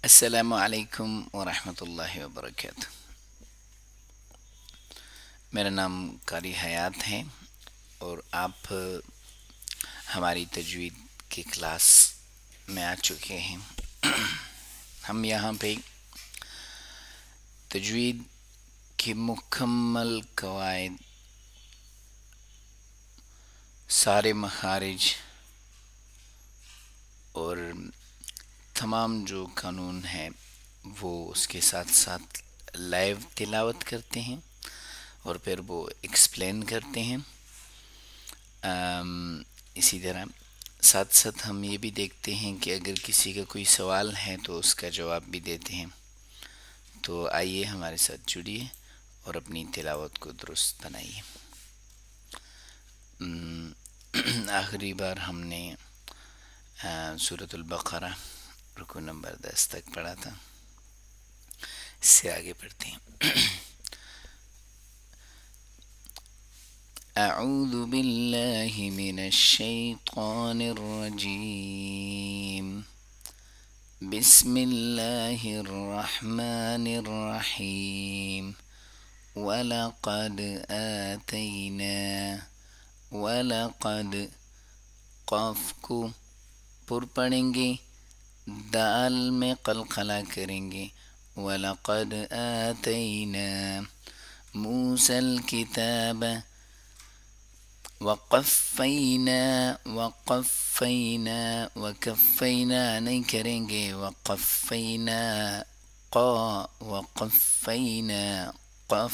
السلام علیکم ورحمۃ اللہ وبرکاتہ۔ میرا نام قاری حیات ہے اور آپ ہماری تجوید کی کلاس میں آ چکے ہیں۔ ہم یہاں پہ تجوید کی مکمل قواعد، سارے مخارج اور تمام جو قانون ہیں وہ اس کے ساتھ ساتھ لائیو تلاوت کرتے ہیں اور پھر وہ ایکسپلین کرتے ہیں۔ اسی طرح ساتھ ساتھ ہم یہ بھی دیکھتے ہیں کہ اگر کسی کا کوئی سوال ہے تو اس کا جواب بھی دیتے ہیں۔ تو آئیے ہمارے ساتھ جڑیے اور اپنی تلاوت کو درست بنائیے۔ آخری بار ہم نے سورۃ البقرہ رکوع نمبر 10 تک پڑھا تھا، اس سے آگے پڑھتے ہیں۔ اعوذ باللہ من الشیطان الرجیم، بسم اللہ الرحمن الرحیم۔ وَلَقَدْ آتَيْنَا، وَلَقَدْ، قاف کو پر پڑھیں گے، دال میں قلقلہ کریں گے۔ وَلَقَدْ آتَيْنَا مُوسَى الْكِتَابَ، وَقَفَّيْنَا، وَقَفَّيْنَا، وَكَفَّيْنَا نہیں کریں گے، وَقَفَّيْنَا، وَقَفَّيْنَا، قاف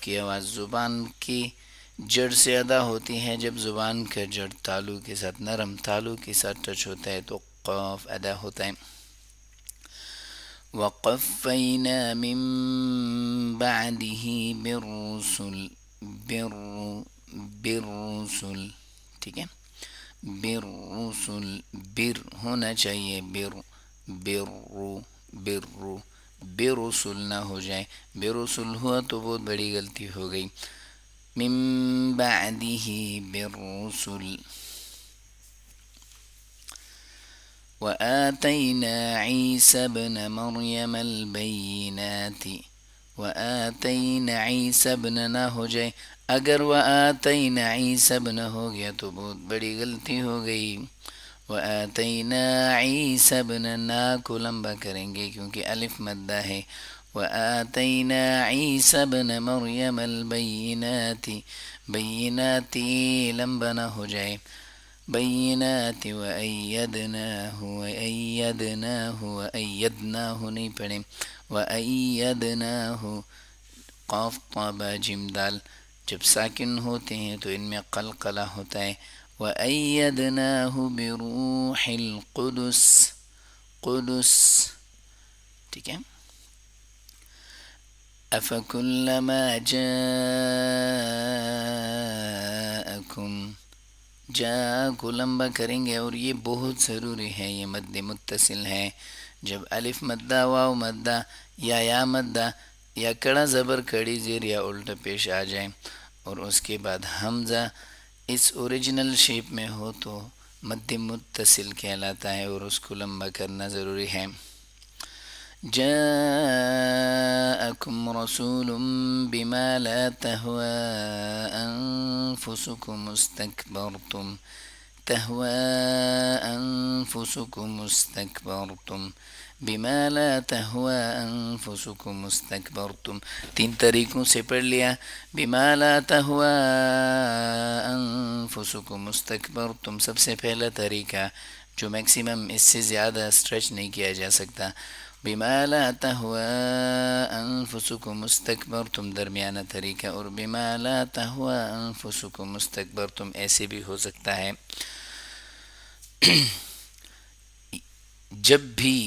کی آواز زبان کی جڑ سے ادا ہوتی ہے۔ جب زبان کا جڑ تالو کے ساتھ، نرم تالو کے ساتھ ٹچ ہوتا ہے تو قاف ادا ہوتا ہے۔ وَقَفَّيْنَا مِن بَعْدِهِ بالرسل، ٹھیک ہے، بالرسل، بر ہونا چاہیے، برسل نہ ہو جائے، برسل ہوا تو بہت بڑی غلطی ہو گئی۔ من بعدہ بالرسل، وآتینا عیسی ابن مریم البینات، وآتینا عیسی ابن نہ ہو جائے، اگر وآتینا عیسی ابن ہو گیا تو بہت بڑی غلطی ہو گئی۔ وآتینا عیسی ابن، نا کو لمبا کریں گے کیونکہ الف مدہ ہے۔ وآتینا عیسی ابن مریم البینات، بینات لمبا نہ ہو جائے، بینات، وأیدناہ نہیں پڑھیں، وأیدناہ، قاف طا جیم دال جب ساکن ہوتے ہیں تو ان میں قلقلہ ہوتا ہے۔ وأیدناہ بروح القدس، قدس، ٹھیک ہے۔ افکلما جاءکم، جا کو لمبا کریں گے اور یہ بہت ضروری ہے، یہ مد متصل ہے۔ جب الف مدہ، واو مدہ یا مدہ یا کڑا زبر کڑی زیر یا الٹا پیش آ جائیں اور اس کے بعد حمزہ اس اوریجنل شیپ میں ہو تو مد متصل کہلاتا ہے اور اس کو لمبا کرنا ضروری ہے۔ جاءکم رسول بما لا تہوى انفسکم استکبرتم، تہوى انفسکم استکبرتم، بما لا تہوى انفسکم استکبرتم، تین طریقوں سے پڑھ لیا۔ بما لا تہوى انفسکم استکبرتم سب سے پہلا طریقہ جو میکسیمم اس سے زیادہ اسٹریچ نہیں کیا جا سکتا۔ بما لا تہوى انفسکم استکبرتم درمیانہ طریقہ، اور بما لا تہوى انفسکم استکبرتم ایسے بھی ہو سکتا ہے۔ جب بھی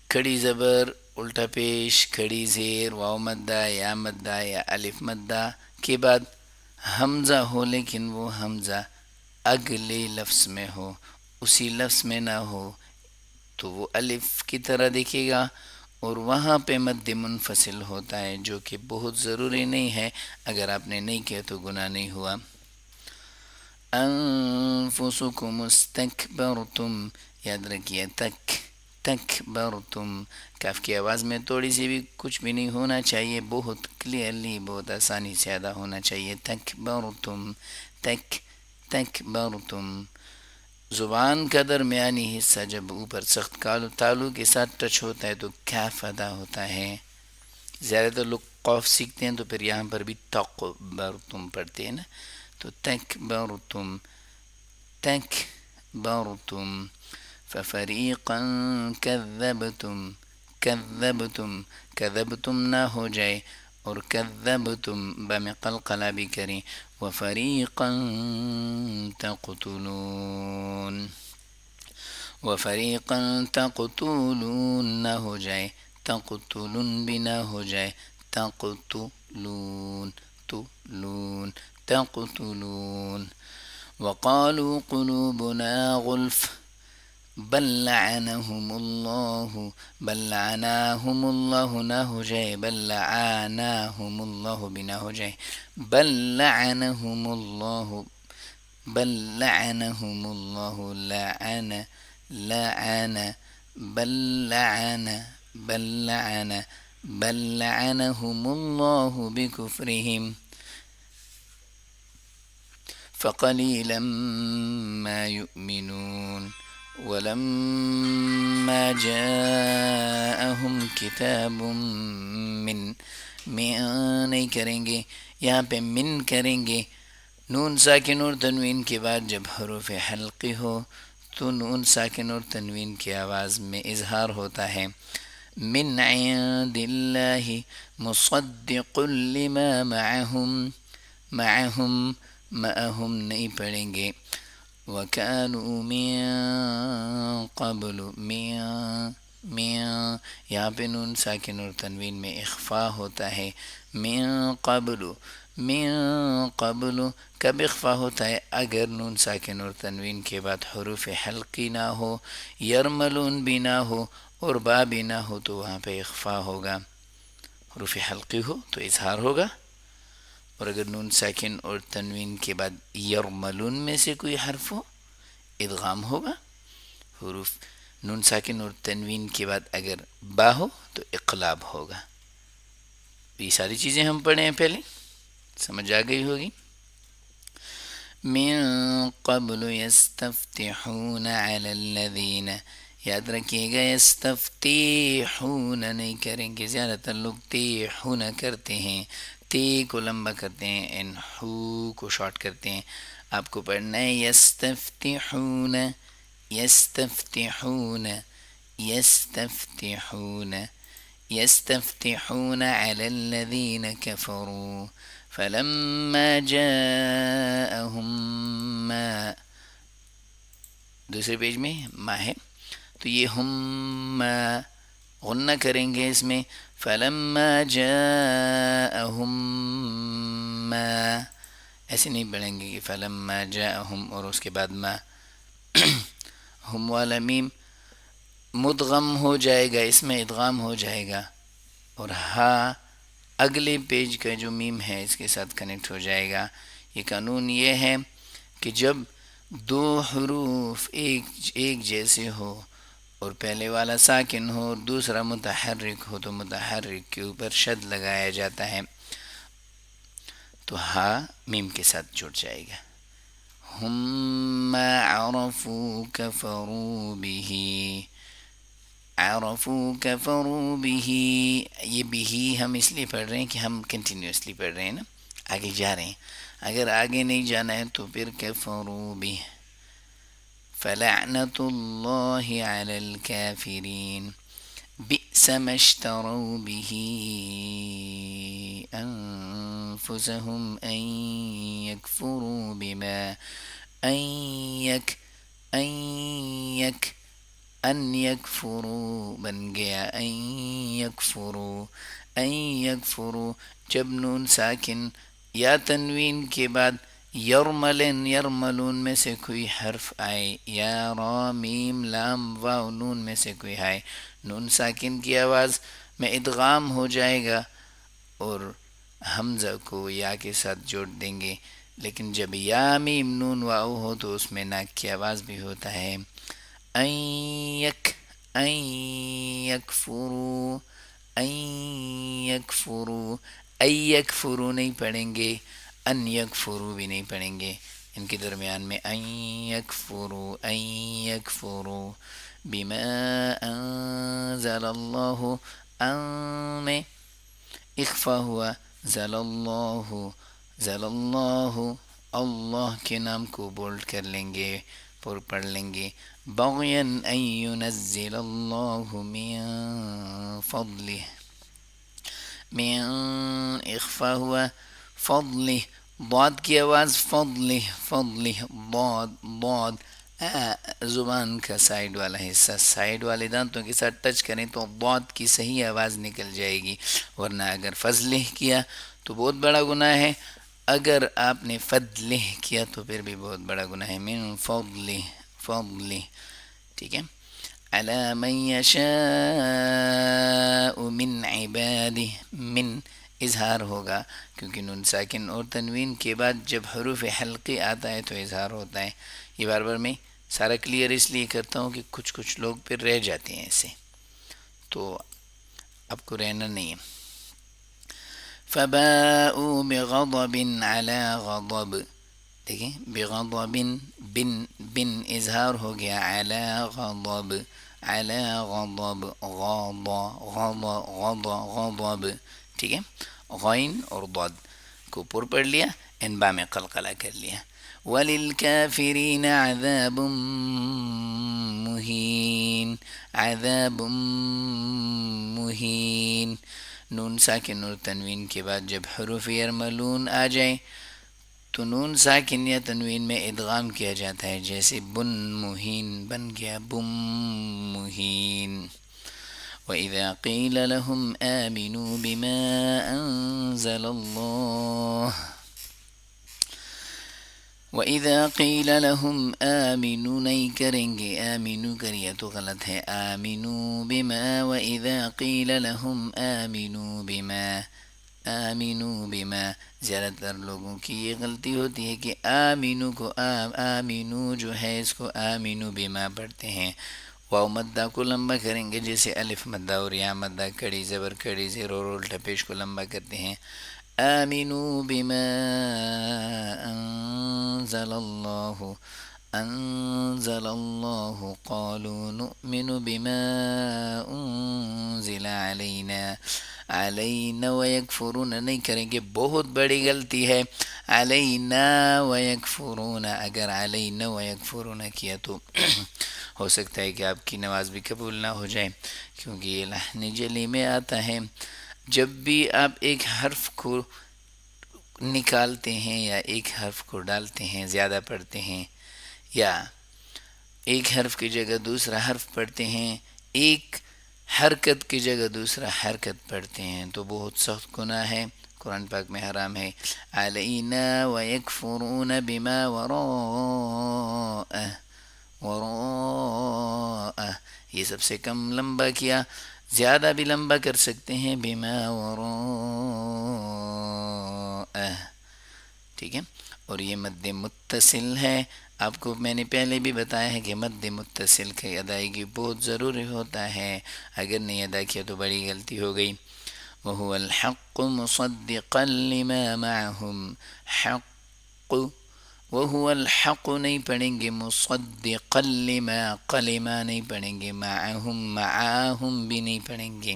کھڑی زبر، الٹا پیش، کھڑی زیر، واو مدہ یا مدہ یا الف مدہ کے بعد حمزہ ہو لیکن وہ حمزہ اگلے لفظ میں ہو، اسی لفظ میں نہ ہو تو وہ الف کی طرح دیکھے گا اور وہاں پہ مد منفصل ہوتا ہے جو کہ بہت ضروری نہیں ہے۔ اگر آپ نے نہیں کیا تو گناہ نہیں ہوا۔ انفسکم استکبرتم، یاد رکھیے تک تکبرتم، کاف کی آواز میں تھوڑی سی بھی کچھ بھی نہیں ہونا چاہیے، بہت کلیئرلی، بہت آسانی سے ادا ہونا چاہیے. تکبرتم، تکبرتم. زبان کا درمیانی حصہ جب اوپر سخت تالو کے ساتھ ٹچ ہوتا ہے تو کیف ادا ہوتا ہے. زیادہ تر لوگ قوف سیکھتے ہیں تو پھر یہاں پر بھی تکبرتم پڑھتے ہیں نا، تو تکبرتم، تکبرتم. ففریقا کذبتم، کذبتم، کذبتم نہ ہو جائے، اور کذبتم با میں قلقلہ بھی کریں. وفریقا تقتلون، وفریقا تقتلون نہ ہو جائے، تقتلون بھی نہ ہو جائے، تقتلون، تلون، تقتلون. وقالوا قلوبنا غلف بل لعنهم الله، بل لعناهم الله نہ ہو جائے، بل لعناهم الله بھی نہ ہو جائے، بل لعنهم الله، بل لعنهم الله، لعن، لعن، بل لعن، بل لعن، بل لعنهم الله بكفرهم فقليلا ما يؤمنون. ولما جاءهم كتاب من نہیں کریں گے، یہاں پہ من کریں گے. نون ساکن اور تنوین کے بعد جب حروف حلقی ہو تو نون ساکن اور تنوین کی آواز میں اظہار ہوتا ہے. من عند اللہ مصدق لما معهم، معهم، معهم نہیں پڑھیں گے. وَكَانُوا مِن قَبْلُ، من، یہاں پہ نون ساکن اور تنوین میں اخفا ہوتا ہے. من قبل، من قبل کب اخفا ہوتا ہے؟ اگر نون ساکن اور تنوین کے بعد حروف حلقی نہ ہو، یرملون بھی نہ ہو، اور با بھی نہ ہو تو وہاں پہ اخفا ہوگا. حروف حلقی ہو تو اظہار ہوگا، اور اگر نون ساکن اور تنوین کے بعد یرملون میں سے کوئی حرف ہو ادغام ہوگا. حروف نون ساکن اور تنوین کے بعد اگر با ہو تو اقلاب ہوگا. یہ ساری چیزیں ہم پڑھے ہیں پہلے، سمجھ آ گئی ہوگی. من قبل یستفتحون علی الذین، یاد رکھیے گا یستفتحون نہیں کریں گے، زیادہ تر لوگ تیحون کرتے ہیں، تی کو لمبا کرتے ہیں، ان ہو کو شارٹ کرتے ہیں. آپ کو پڑھنا ہے یستفتحون، یستفتحون، یستفتحون، یستفتحون علی الذین کفروا فلما جاءهم ما، دوسرے پیج میں ما ہے تو یہ ہم ما غنہ کریں گے اس میں. فلما جاءهم ما، ایسے نہیں پڑھیں گے کہ فلما جاءهم اور اس کے بعد ما. ہم والا میم مدغم ہو جائے گا، اس میں ادغام ہو جائے گا، اور ہا اگلے پیج کا جو میم ہے اس کے ساتھ کنیکٹ ہو جائے گا. یہ قانون یہ ہے کہ جب دو حروف ایک جیسے ہو اور پہلے والا ساکن ہو اور دوسرا متحرک ہو تو متحرک کے اوپر شد لگایا جاتا ہے، تو ہا میم کے ساتھ جڑ جائے گا. ہم ما عرفوا کفروا به، عرفوا کفروا به، یہ بھی ہم اس لیے پڑھ رہے ہیں کہ ہم کنٹینیوسلی پڑھ رہے ہیں نا، آگے جا رہے ہیں. اگر آگے نہیں جانا ہے تو پھر کفروا به. فلعنت اللہ علی الکافرین بئس ما اشتروا به انفسهم ان يكفروا بما، ان یکفروا بن گیا، ان یکفروا. جب نون ساکن یا تنوین کے بعد یرملن، یرملون میں سے کوئی حرف آئے، یا را میم لام واو نون میں سے کوئی آئے، نون ساکن کی آواز میں ادغام ہو جائے گا اور حمزہ کو یا کے ساتھ جوڑ دیں گے. لیکن جب یا میم نون واو ہو تو اس میں ناک کی آواز بھی ہوتا ہے. أن يكفروا أن يكفروا أن يكفروا نہیں پڑھیں گے، ان یکفروا بھی نہیں پڑھیں گے، ان کے درمیان میں ان یکفروا بما انزل اللہ، ان میں اخفا ہوا، ذل اللہ، اللہ کے نام کو بولڈ کر لیں گے، پڑھ لیں گے، بغیا ان ينزل اللہ من فضلہ، من اخفا ہوا فضلہ، ضاد کی آواز فضلہ، فضلہ، ضاد زبان کا سائڈ والا حصہ سائڈ والے دانتوں کے ساتھ ٹچ کریں تو ضاد کی صحیح آواز نکل جائے گی، ورنہ اگر فضلہ کیا تو بہت بڑا گناہ ہے، اگر آپ نے فضلہ کیا تو پھر بھی بہت بڑا گناہ ہے، من فضلہ، فضلہ، ٹھیک ہے، علی من یشاء من عبادہ، من اظہار ہوگا کیونکہ نون ساکن اور تنوین کے بعد جب حروف حلقی آتا ہے تو اظہار ہوتا ہے، یہ بار بار میں سارا کلیئر اس لیے کرتا ہوں کہ کچھ لوگ پھر رہ جاتے ہیں ایسے، تو آپ کو رہنا نہیں ہے۔ فباءوا بغضب علی غضب، دیکھیں بغضب، بن اظہار ہو گیا، علی غضب، علی غضب، غضب، ٹھیک ہے، غین اور ضاد کو پر پڑھ لیا، انبا میں قلقلہ کر لیا، وَلِلْكَافِرِينَ عَذَابٌ مُهِينٌ، عذاب مہین، نون ساکن اور تنوین کے بعد جب حروف یرملون آ جائیں تو نون ساکن یا تنوین میں ادغام کیا جاتا ہے، جیسے بن مہین بن گیا بم مہین۔ وَإِذَا قِيلَ لَهُمْ آمِنُوا بِمَا أَنزَلَ اللَّهُ، وَإِذَا قِيلَ لَهُمْ آمِنُوا نہیں کریں گے، آمِنُوا کریے تو غلط ہے، آمِنُوا بِمَا، وَإِذَا قِيلَ لَهُمْ آمِنُوا بِمَا، آمِنُوا بِمَا، زیادہ تر لوگوں کی یہ غلطی ہوتی ہے کہ آمِنُوا کو آمِنُوا جو ہے اس کو آمِنُوا بِمَا پڑھتے ہیں، واو مدہ کو لمبا کریں گے جیسے الف مدہ اور یا مدہ، کڑی زبر کڑی زیر اور الٹا پیش کو لمبا کرتے ہیں، آمنوا بما انزل اللہ قالوا نؤمن بما انزل علینا ویکفرون نہیں کریں گے، بہت بڑی غلطی ہے، علینا ویکفرون، اگر علینا ویکفرون کیا تو ہو سکتا ہے کہ آپ کی نماز بھی قبول نہ ہو جائے، کیونکہ یہ لحن جلی میں آتا ہے، جب بھی آپ ایک حرف کو نکالتے ہیں یا ایک حرف کو ڈالتے ہیں، زیادہ پڑھتے ہیں، یا ایک حرف کی جگہ دوسرا حرف پڑھتے ہیں، ایک حرکت کی جگہ دوسرا حرکت پڑھتے ہیں تو بہت سخت گناہ ہے، قرآن پاک میں حرام ہے، علینا ویکفرون بما وراء، یہ سب سے کم لمبا کیا، زیادہ بھی لمبا کر سکتے ہیں، بما وراء، ٹھیک ہے، اور یہ مد متصل ہے، آپ کو میں نے پہلے بھی بتایا ہے کہ مد متصل کی ادائیگی بہت ضروری ہوتا ہے، اگر نہیں ادا کیا تو بڑی غلطی ہو گئی، وَهُوَ الْحَقُّ مُصَدِّقًا لِمَا مَعَهُمْ، حق، وَهُوَ الْحَقُّ نہیں پڑھیں گے، مُصَدِّقًا لِمَا، قلما نہیں پڑھیں گے، معاہم بھی نہیں پڑھیں گے،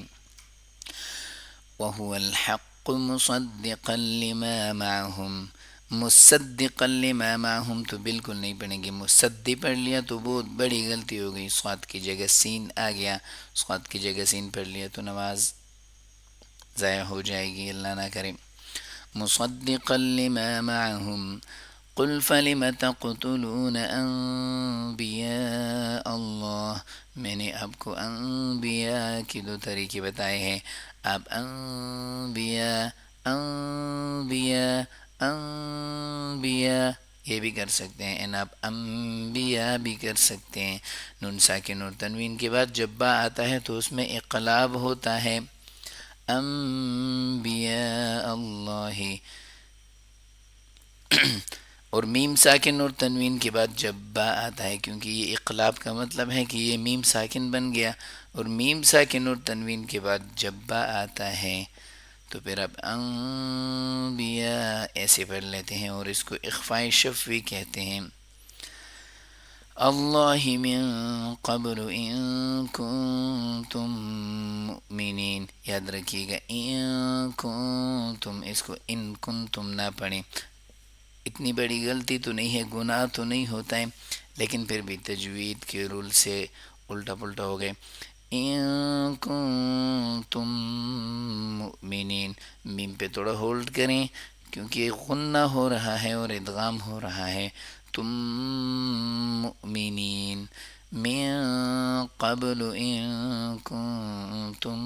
وَهُوَ الْحَقُّ مُصَدِّقًا لِمَا مَعَهُمْ، مصدقا لما معہم تو بالکل نہیں پڑھیں گے، مصدی پڑھ لیا تو بہت بڑی غلطی ہو گئی، صاد کی جگہ سین آ گیا، صاد کی جگہ سین پڑھ لیا تو نماز ضائع ہو جائے گی، اللہ نہ کرے، مصدقا لما معہم، قل فلم تقتلون انبیاء اللہ، میں نے آپ کو انبیاء کی دو طریقے بتائے ہیں، آپ انبیاء یہ بھی کر سکتے ہیں، آپ انبیاء بھی کر سکتے ہیں، نون ساکن اور تنوین کے بعد جب با آتا ہے تو اس میں اقلاب ہوتا ہے، انبیاء اللہ، اور میم ساکن اور تنوین کے بعد جب با آتا ہے، کیونکہ یہ اقلاب کا مطلب ہے کہ یہ میم ساکن بن گیا، اور میم ساکن اور تنوین کے بعد جب با آتا ہے تو پھر اب انبیاء ایسے پڑھ لیتے ہیں، اور اس کو اخفاء شفوی کہتے ہیں۔ اللہ من قبل ان کنتم مؤمنین، یاد رکھیے گا ان کنتم، اس کو ان کنتم نہ پڑھیں، اتنی بڑی غلطی تو نہیں ہے، گناہ تو نہیں ہوتا ہے، لیکن پھر بھی تجوید کے رول سے الٹا پلٹا ہو گئے۔ ان کنتم مؤمنین، میم پہ تھوڑا ہولڈ کریں کیونکہ غنہ ہو رہا ہے اور ادغام ہو رہا ہے۔ تم مؤمنین من قبل ان کنتم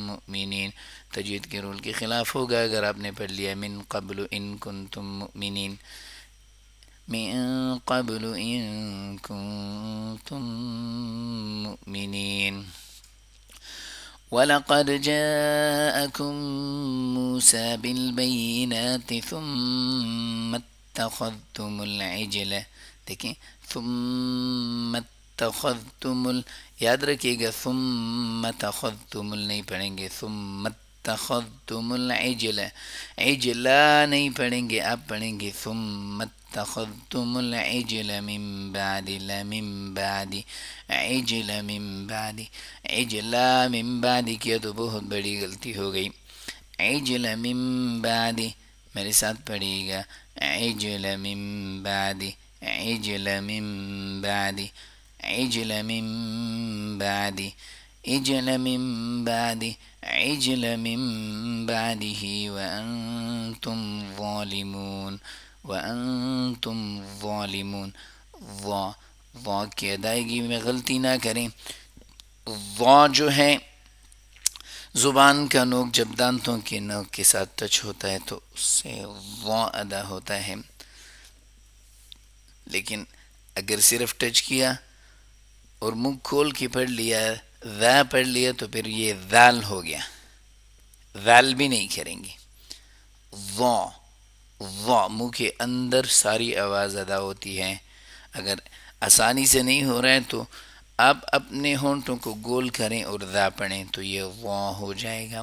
مؤمنین، تجوید کے رول کے خلاف ہوگا اگر آپ نے پڑھ لیا من قبل ان کنتم مؤمنین، من قبل ان کنتم مؤمنین۔ وَلَقَدْ جَاءَكُم مُوسَى بِالْبَيِّنَاتِ ثُمَّ اتَّخَذْتُمُ الْعِجْلَ، دیکھیں ثُمَّ اتَّخَذْتُمُ یاد رکھیے گا ثُمَّ تَخَذْتُمُ نہیں پڑھیں گے، ثُمَّ اتَّخَذْتُمُ الْعِجْلَ، عجلا نہیں پڑھیں گے، آپ پڑھیں گے ثُمَّ اتَّخَذْتُمُ الْعِجْلَ مِن بَعْدِ لَمِن بَعْدِ عجل من بعد، عجلا من بعد کیا تو بہت بڑی غلطی ہو گئی، عجل من بعد، میرے ساتھ پڑھیے گا عجل من بعد، عجل من بعد، عجل من بعد، عجل من بعد، عجل من بعده وأنتم ظالمون، وأنتم ظالمون، وا کی ادائیگی میں غلطی نہ کریں۔ وا جو ہے زبان کا نوک جب دانتوں کے نوک کے ساتھ ٹچ ہوتا ہے تو اس سے وا ادا ہوتا ہے، لیکن اگر صرف ٹچ کیا اور منہ کھول کے پڑھ لیا، ذا پڑھ لیا تو پھر یہ ذال ہو گیا، ذال بھی نہیں کریں گے۔ وا وا منہ کے اندر ساری آواز ادا ہوتی ہے، اگر آسانی سے نہیں ہو رہا ہے تو آپ اپنے ہونٹوں کو گول کریں اور ذا پڑھیں تو یہ وا ہو جائے گا،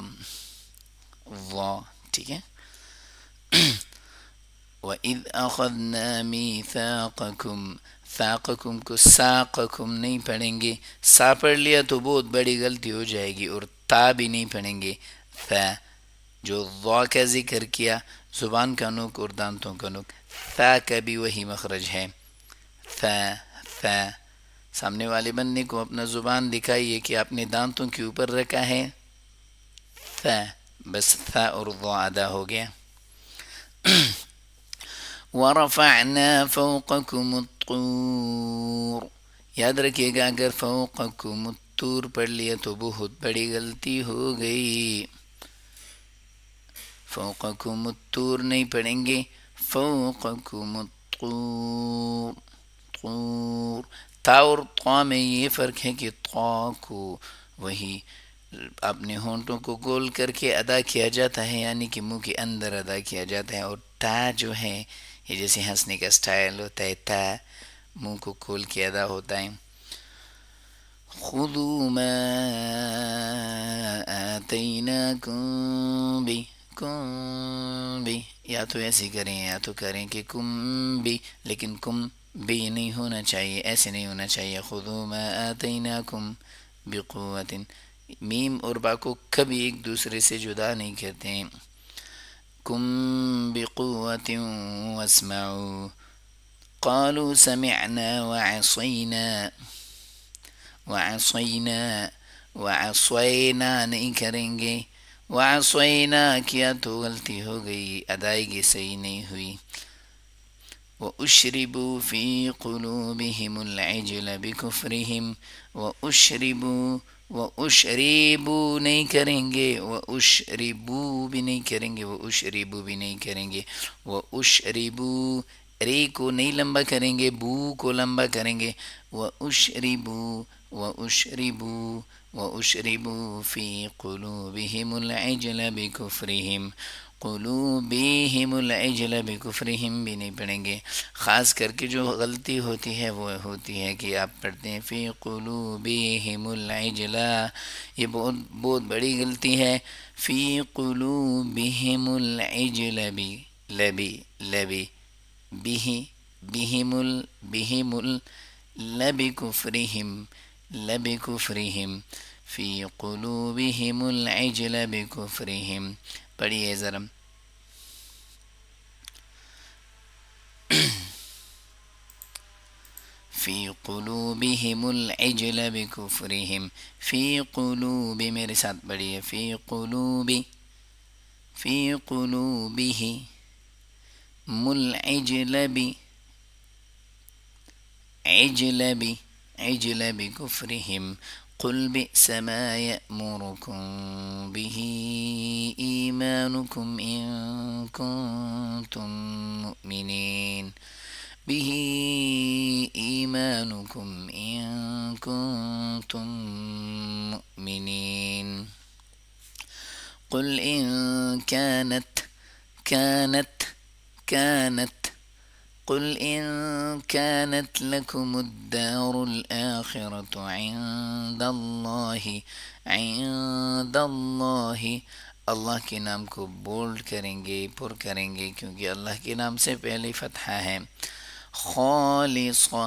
وا، ٹھیک ہے۔ وَإِذْ أَخَذْنَا مِيثَاقَكُمْ، ثاقکم کو ساقکم نہیں پڑھیں گے، سا پڑھ لیا تو بہت بڑی غلطی ہو جائے گی، اور تا بھی نہیں پڑھیں گے، ثا جو وا کا ذکر کیا زبان کا نوک اور دانتوں کا نوک، ثا کا بھی وہی مخرج ہے، ثا ثا، سامنے والے بندے کو اپنا زبان دکھائیے کہ آپ نے دانتوں کے اوپر رکھا ہے، ثا، بس ثا اور ضا ادا ہو گیا۔ وَرَفَعْنَا فَوْقَكُمُ الطُّورَ، یاد رکھیے گا اگر فوقکم الطور پڑھ لیا تو بہت بڑی غلطی ہو گئی، فوقکم الطور نہیں پڑھیں گے، فوقکم الطور، طور، تا اور طا میں یہ فرق ہے کہ طا کو وہی اپنے ہونٹوں کو گول کر کے ادا کیا جاتا ہے، یعنی کہ منہ کے اندر ادا کیا جاتا ہے، اور تا جو ہے یہ جیسے ہنسنے کا سٹائل ہوتا ہے، تا منہ کو کھول کے ادا ہوتا ہے۔ خُذُوا مَا آتَيْنَاكُمْ بِهِ، کم بھی، یا تو ایسے کریں یا تو کریں کہ کم بھی، لیکن کم بھی نہیں ہونا چاہیے، ایسے نہیں ہونا چاہیے۔ خُذُوا مَا آتَيْنَاكُمْ بِقُوَّةٍ، میم اور با کو کبھی ایک دوسرے سے جدا نہیں کرتے ہیں۔ کم بِقُوَّةٍ وَاسْمَعُوا، قَالُوا سَمِعْنَا وَعَصَيْنَا، وَعَصَيْنَا، وَعَصَيْنَا نہیں کریں گے، وَعَصَيْنَا کیا تو غلطی ہو گئی، ادائیگی صحیح نہیں ہوئی۔ وَأُشْرِبُوا فِي قُلُوبِهِمُ الْعِجْلَ بِكُفْرِهِمْ، وَأُشْرِبُوا، وَأُشْرِبُوا نہیں کریں گے، وَأُشْرِبُوا بھی نہیں کریں گے، وَأُشْرِبُوا بھی نہیں کریں گے، وَأُشْرِبُوا، ری کو نہیں لمبا کریں گے، بو کو لمبا کریں گے، وَأُشْرِبُوا، وَأُشْرِبُوا، وَأُشْرِبُوا فِي قُلُوبِهِمُ الْعِجْلَ بِكُفْرِهِمْ، قلوبہم العجل بکفرہم بھی نہیں پڑھیں گے. خاص کر کے جو غلطی ہوتی ہے وہ ہوتی ہے کہ آپ پڑھتے ہیں فی قلوبہم العجل، یہ بہت بہت بڑی غلطی ہے. فی قلوبہم العجل بھی لبی لبی بھی بہم لبکفرہم لبکفرہم فی قلوبہم العجل بکفرہم. پڑھیے ذرا. فی قلوبہم العجل بکفرہم، فی قلوب، میرے ساتھ پڑھیے فی قلوبی، فی قلوبہ العجل بھی عجل بھی عجل بکفرہم. قل بئس ما یأمرکم به ایمانکم ان کنتم مؤمنین، به ایمانکم ان کنتم مؤمنین. قل ان كانت قل إن كانت لكم الدار الآخرة عند الله، اللہ کے نام کو بولڈ کریں گے، پر کریں گے، کیونکہ اللہ کے نام سے پہلے فتحہ ہے. خالصہ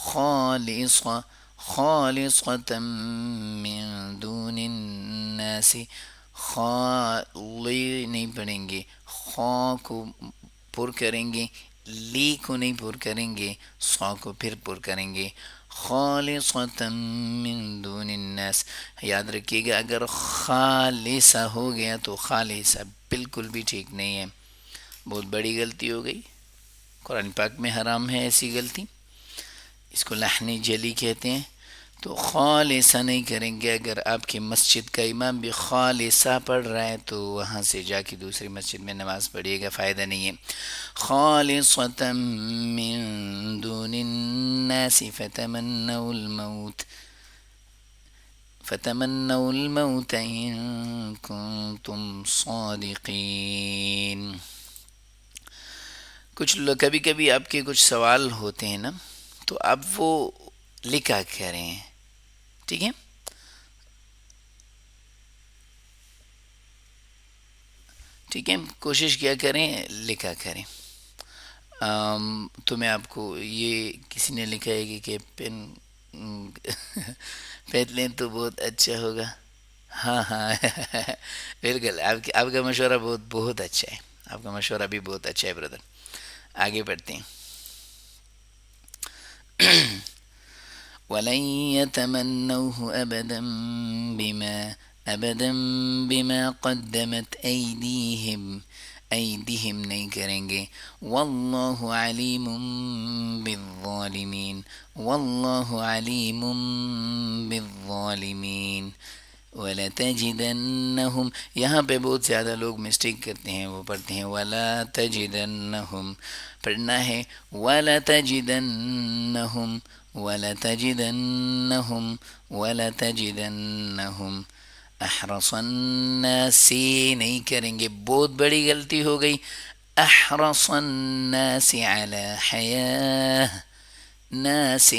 خالصہ خالصة من دون الناس، خالی نہیں پڑھیں گے، خا کو پر کریں گے، لی کو نہیں پر کریں گے، صا کو پھر پر کریں گے. خالصۃ من دون الناس. یاد رکھیے گا اگر خالصہ ہو گیا تو خالصہ بالکل بھی ٹھیک نہیں ہے، بہت بڑی غلطی ہو گئی. قرآن پاک میں حرام ہے ایسی غلطی، اس کو لحن جلی کہتے ہیں. تو خالصہ نہیں کریں گے. اگر آپ کی مسجد کا امام بھی خالصہ پڑھ رہا ہے تو وہاں سے جا کے دوسری مسجد میں نماز پڑھیے گا، فائدہ نہیں ہے. خالصۃ من دون الناس فتمنوا الموت ان کنتم صادقین. کچھ لوگ کبھی کبھی آپ کے کچھ سوال ہوتے ہیں نا، تو آپ وہ لکھا کریں، ٹھیک ہے. ٹھیک ہے، کوشش کیا کریں لکھا کریں. تو میں آپ کو یہ کسی نے لکھا ہے کہ پین پین لیں تو بہت اچھا ہوگا. ہاں ہاں بالکل، آپ کا مشورہ بہت بہت اچھا ہے، آپ کا مشورہ بھی بہت اچھا ہے بردر. آگے بڑھتے ہیں. وَلَن يَتَمَنَّوْهُ أَبَدًا بِمَا قَدَّمَتْ أَيْدِهِمْ نہیں کریں گے. وَاللَّهُ عَلِيمٌ بِالظَّالِمِينَ، وَاللَّهُ عَلِيمٌ بِالظَّالِمِينَ. وَلَتَجِدَنَّهُمْ، یہاں پہ بہت زیادہ لوگ مسٹیک کرتے ہیں، وہ پڑھتے ہیں وَلَا تَجِدَنَّهُمْ، پڑھنا ہے وَلَتَجِدَنَّهُمْ وَلَتَجِدَنَّهُمْ وَلَتَجِدَنَّهُمْ احرص الناس نہیں کریں گے، بہت بڑی غلطی ہو گئی. احرص الناس علی حیاہ، ناس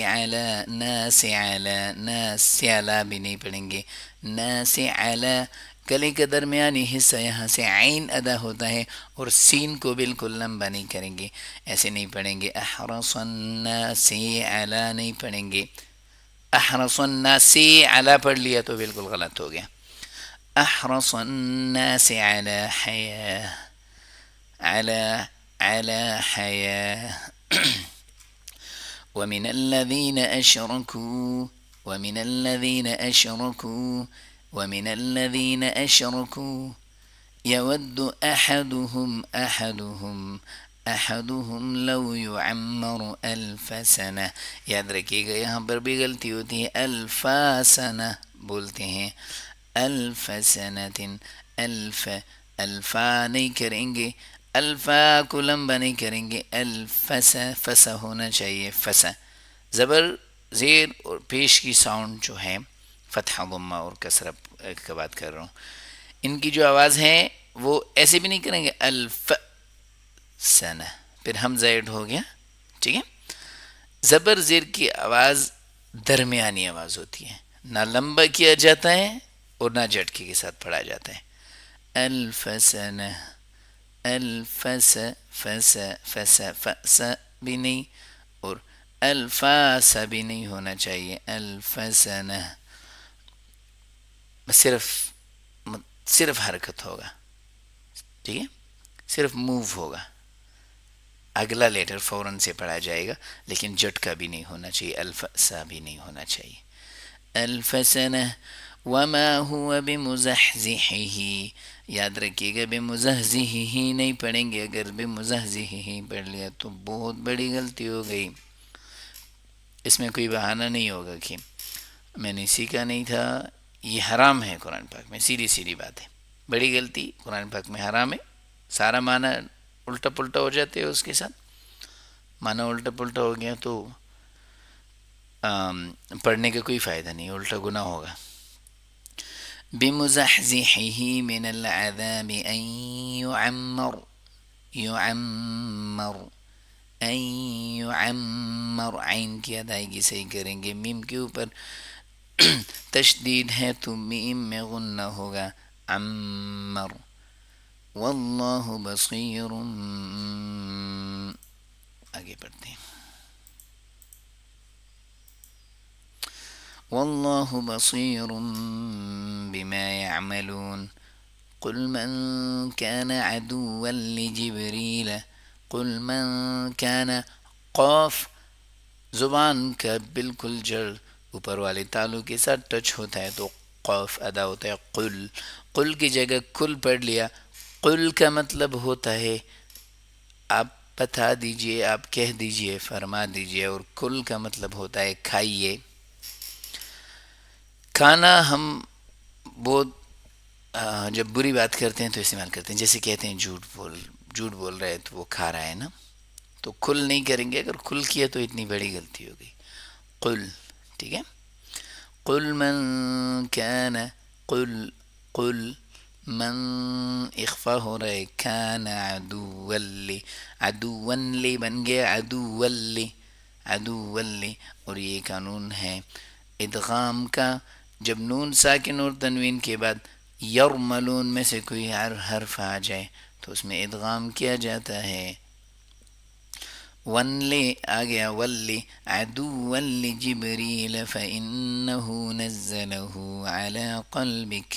علی بھی نہیں پڑھیں گے. ناس علی، گلے کا درمیانی حصہ یہاں سے عین ادا ہوتا ہے اور سین کو بالکل لمبا نہیں کریں گے، ایسے نہیں پڑھیں گے. احرص الناس علی نہیں پڑھیں گے. احرص الناس علی پڑھ لیا تو بالکل غلط ہو گیا. احرص الناس علی حیاہ، علی حیاہ. ومن الذين أشركوا ومن الذين أشركوا ومن الذين أشركوا يود أحدهم لو يعمر ألف سنة. یاد رکھیے گا یہاں پر بھی غلطی ہوتی ہے، الف سنہ بولتے ہیں، الف سنۃ، الف، الفا نہیں کریں گے، الفا کو لمبا نہیں کریں گے، الفسا، فسا ہونا چاہیے، فسا. زبر، زیر اور پیش کی ساؤنڈ جو ہے فتحہ ضمہ اور کسرہ کا بات کر رہا ہوں، ان کی جو آواز ہے وہ ایسے بھی نہیں کریں گے الف سنہ، پھر حمزہ ایڈ ہو گیا. ٹھیک ہے. زبر زیر کی آواز درمیانی آواز ہوتی ہے، نہ لمبا کیا جاتا ہے اور نہ جھٹکے کے ساتھ پڑھا جاتا ہے. الف سنہ، الف س فس فس فس بھی نہیں، اور الفاس بھی نہیں ہونا چاہیے. الف سنہ صرف صرف حرکت ہوگا. ٹھیک ہے، صرف موو ہوگا، اگلا لیٹر فوراً سے پڑھا جائے گا، لیکن جھٹکا بھی نہیں ہونا چاہیے، الف سا بھی نہیں ہونا چاہیے. الف سنہ وما هو بمزحزحه، یاد رکھیے گا بمزحزحه نہیں پڑھیں گے. اگر بمزحزحه پڑھ لیا تو بہت بڑی غلطی ہو گئی. اس میں کوئی بہانہ نہیں ہوگا کہ میں نے سیکھا نہیں تھا. یہ حرام ہے قرآن پاک میں، سیدھی سیدھی بات ہے. بڑی غلطی قرآن پاک میں حرام ہے. سارا معنی الٹا پلٹا ہو جاتے ہیں، اس کے ساتھ معنی الٹا پلٹا ہو گیا تو پڑھنے کا کوئی فائدہ نہیں، الٹا گناہ ہوگا. بمزحزحه من العذاب ان يعمر، يعمر ان يعمر، عین کی ادائیگی صحیح کریں گے. میم کے اوپر تشدید ہے تو میم میں غنہ ہوگا. عمر. واللہ بصیر، آگے پڑھتے ہیں. واللہ بصیر بما يعملون. قل من كان عدوا لجبريل، قل من كان، قوف زبان کا بالکل جڑ اوپر والے تالو کے ساتھ ٹچ ہوتا ہے تو قوف ادا ہوتا ہے. قل، قل کی جگہ کل پڑھ لیا. قل کا مطلب ہوتا ہے آپ بتا دیجئے، آپ کہہ دیجئے، فرما دیجئے، اور کل کا مطلب ہوتا ہے کھائیے. کھانا ہم بہت جب بری بات کرتے ہیں تو استعمال کرتے ہیں، جیسے کہتے ہیں جھوٹ بول رہا ہے تو وہ کھا رہا ہے نا. تو کل نہیں کریں گے، اگر کل کیا تو اتنی بڑی غلطی ہو گئی. قل. ٹھیک ہے. قل من كان، قل، قل من اخفا ہو رہا ہے، کان عدوا لی، عدوا لی بن گیا عدوا لی، عدوا لی. اور یہ قانون ہے ادغام کا، جب نون ساکن اور تنوین کے بعد یرملون میں سے کوئی حرف آ جائے تو اس میں ادغام کیا جاتا ہے. ونلی آ گیا ولی، عدوا لجبریل فإنه نزله على قلبك.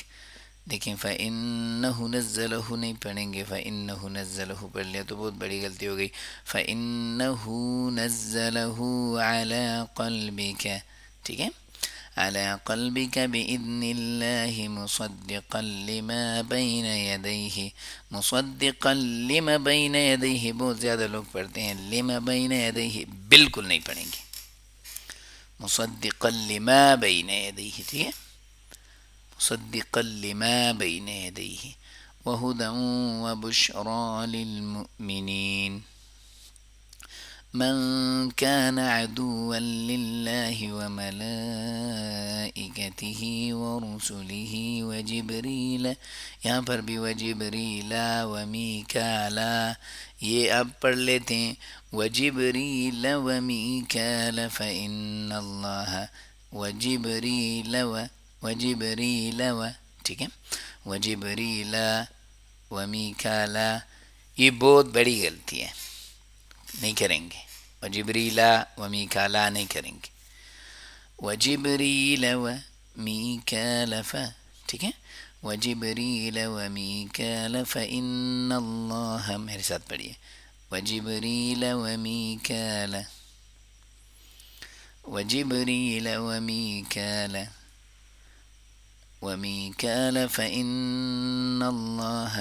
دیکھیں فإنه نزله نہیں پڑھیں گے، فإنه نزله پڑھ لیا تو بہت بڑی غلطی ہو گئی. فإنه نزله على قلبك. ٹھیک ہے. على قلبك بإذن الله مصدقا لما بين يديه، مصدقا لما بين يديه بہت زیادہ لوگ پڑھتے ہیں لما بين يديه، بالکل نہیں پڑھیں گے. مصدقا لما بين يديه. ٹھیک ہے. مصدقا لما بين يديه وهدى وبشرى للمؤمنين. من كان عدوا لله وملائكته ورسله وجبريل، یہاں پر بھی وجبریل ومیکالا، یہ اب پڑھ لیتے ہیں وجبریل ومیکال فإن اللہ، وجبریل وجبریل ٹھیک ہے. وجبریل ومیکالا، یہ بہت بڑی غلطی ہے، نہیں کریں گے. وجبریلا ومیکالا نہیں کریں گے. وجبریل ومیکال ٹھیک ہے. وجبریل ومیکال فإن اللہ، میرے ساتھ پڑھیے وجبریل ومیکال، وجبریل ومیکال، ومیکال فإن اللہ،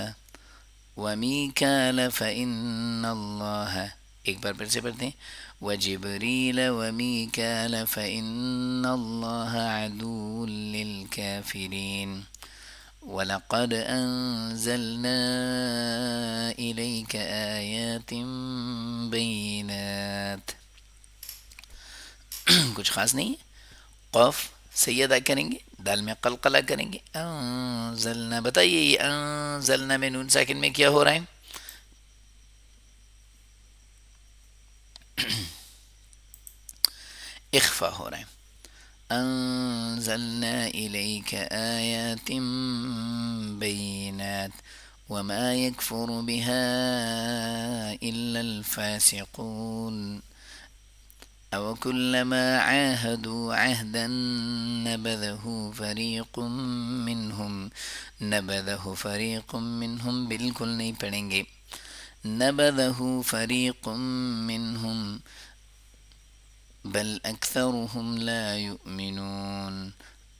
ومیکال فإن اللہ. ایک بار پھر سے پڑھتے ہیں وجبریل ومیکال فإن اللہ عدو للکافرین. وَلَقَدْ أَنزَلْنَا إِلَيْكَ آيَاتٍ بَيِّنَاتٍ. کچھ خاص نہیں ہے. قوف صحیح ادا کریں گے، دال میں قلقلہ کریں گے، انزلنا. بتائیے یہ انزلنا میں نون ساکن میں کیا ہو رہا ہے؟ اخفا ہو رہا ہے. انزلنا الیک آیات بینات وما يكفر بها إلا الفاسقون أو كلما عاهدوا عهدا نبذه فريق منهم بالکل نہیں پڑھیں گے. نبذه فريق منهم بل اکثرهم لا يؤمنون.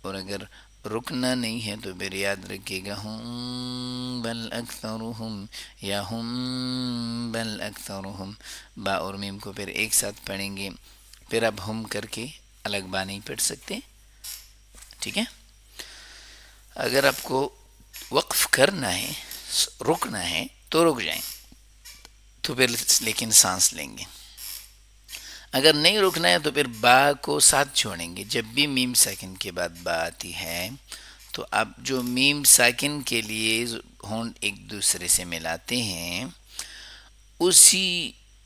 اور اگر رکنا نہیں ہے تو پھر یاد رکھیے گا ہم بل اکثرهم یا ہم بل اکثرهم، با اور میم کو پھر ایک ساتھ پڑھیں گے. پھر اب ہم کر کے الگ با نہیں پڑھ سکتے، ٹھیک ہے. اگر آپ کو وقف کرنا ہے، رکنا ہے تو رک جائیں، تو پھر لیکن سانس لیں گے. اگر نہیں رکنا ہے تو پھر با کو ساتھ چھوڑیں گے. جب بھی میم ساکن کے بعد با آتی ہے تو اب جو میم ساکن کے لیے ہونٹ ایک دوسرے سے ملاتے ہیں، اسی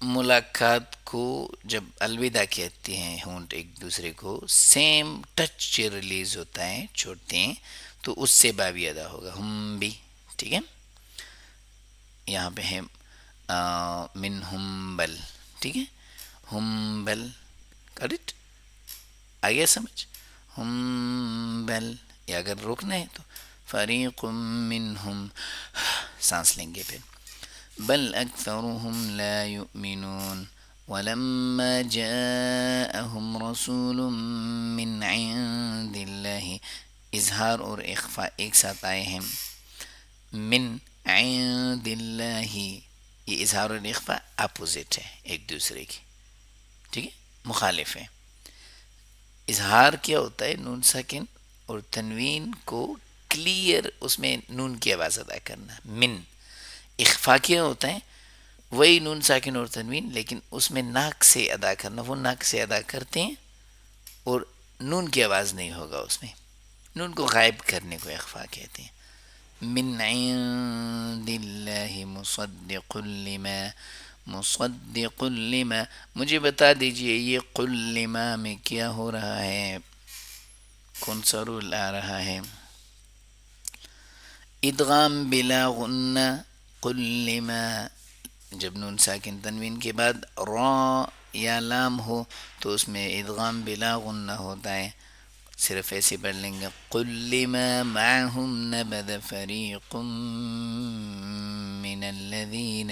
ملاقات کو جب الوداع کہتے ہیں ہونٹ ایک دوسرے کو، سیم ٹچ ریلیز ہوتا ہے، چھوڑتے ہیں، تو اس سے با بھی ادا ہوگا، ہم بھی. ٹھیک ہے، یہاں پہ ہے من ہم بل. ٹھیک ہے، ہم بل کریکٹ آ گیا سمجھ. ہم بل، یا اگر روکنا ہے تو فریق منہم، سانس لیں گے. پھر بل اکثرهم لا يؤمنون ولما جاءهم رسول من عند الله. اظہار اور اخفاء ایک ساتھ آئے ہیں. من عند اللہ، یہ اظہار اور اخفاء اپوزٹ ہے ایک دوسرے کی، ٹھیک ہے، مخالف ہے. اظہار کیا ہوتا ہے؟ نون ساکن اور تنوین کو کلیئر اس میں نون کی آواز ادا کرنا. من. اخفا کیا ہوتا ہے؟ وہی نون ساکن اور تنوین لیکن اس میں ناک سے ادا کرنا. وہ ناک سے ادا کرتے ہیں اور نون کی آواز نہیں ہوگا اس میں، نون کو غائب کرنے کو اخفا کہتے ہیں. من عند اللہ مصدق لما. مجھے بتا دیجئے یہ قل لما میں کیا ہو رہا ہے، کون سا رول آ رہا ہے؟ ادغام بلا غنہ. قل لما جب نون ساکن تنوین کے بعد را یا لام ہو تو اس میں ادغام بلا غنہ ہوتا ہے. صرف ایسے پڑھ لیں گے قل لما معهم نبذ فریق من الذین.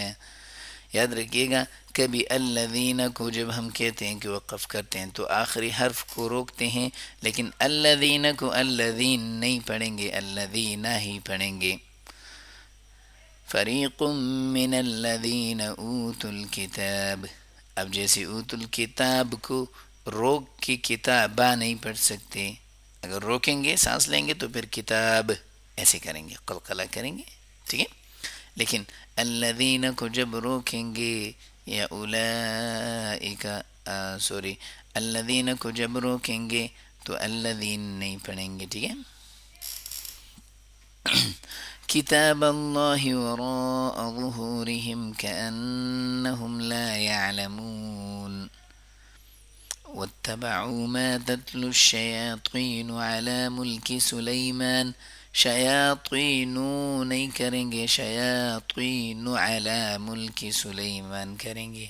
یاد رکھیے گا کبھی الذین کو جب ہم کہتے ہیں کہ وقف کرتے ہیں تو آخری حرف کو روکتے ہیں، لیکن الذین کو الذین نہیں پڑھیں گے، الذین ہی پڑھیں گے. فریق من الذین اوتوا الکتاب. اب جیسے اوتوا الکتاب کو روک کے کتاب با نہیں پڑھ سکتے، اگر روکیں گے سانس لیں گے تو پھر کتاب ایسے کریں گے، قلقلہ کریں گے. ٹھیک ہے، لیکن الذین کو جب روکیں گے یا اولئک الذین کو جب روکیں گے تو الذین نہیں پڑھیں گے. ٹھیک ہے. کتاب اللہ وراء ظہورہم کأنہم لا يعلمون واتبعوا ما تتلو الشیاطین علی ملک سلیمان. شیاطین نہیں کریں گے، شیاطین علی ملک سلیمان کریں گے.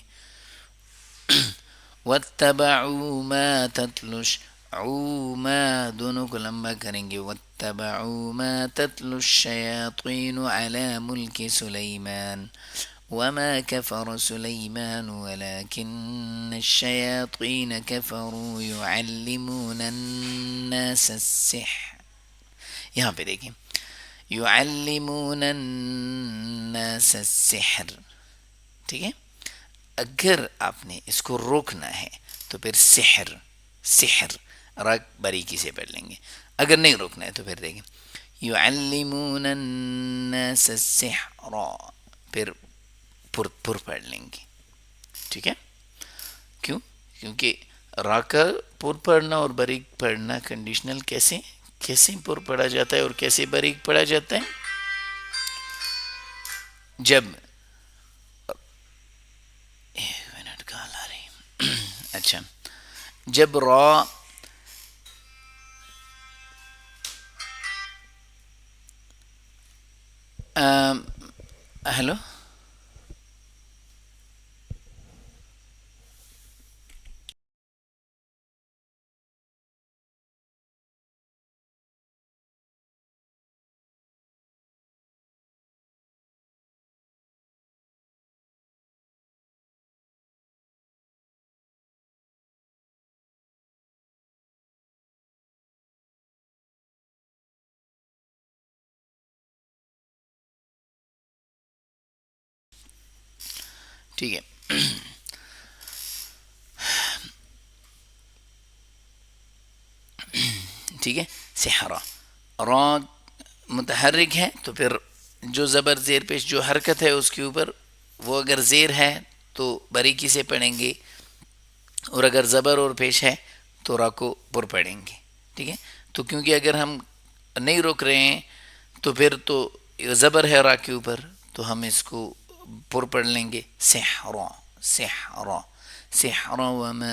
واتبعوا ما تتلو ما دونوں کو لمبا کریں گے. واتبعوا ما تتلو الشیاطین علی ملک سلیمان وما كفر سليمان ولكن الشياطين كفروا يعلمون الناس السحر. یہاں پہ دیکھیں يعلمون الناس السحر. ٹھیک ہے، اگر آپ نے اس کو روکنا ہے تو پھر سحر، سحر را باریکی سے پڑھ لیں گے. اگر نہیں روکنا ہے تو پھر دیکھیں يعلمون الناس السحر، پھر پر پڑھ لیں گے. ٹھیک ہے، کیوں؟ کیونکہ را کا پر پڑھنا اور باریک پڑھنا کنڈیشنل کیسے کیسے پر پڑھا جاتا ہے اور کیسے باریک پڑھا جاتا ہے؟ جب ایک منٹ کال آ رہی اچھا، جب را ہیلو ٹھیک ہے، ٹھیک ہے، صحرا را متحرک ہے تو پھر جو زبر زیر پیش جو حرکت ہے اس کے اوپر، وہ اگر زیر ہے تو باریکی سے پڑھیں گے، اور اگر زبر اور پیش ہے تو را کو پر پڑھیں گے. ٹھیک ہے، تو کیونکہ اگر ہم نہیں روک رہے ہیں تو پھر تو زبر ہے را کے اوپر، تو ہم اس کو پر پڑھ لیں گے، سحرا سحرا سحرا وما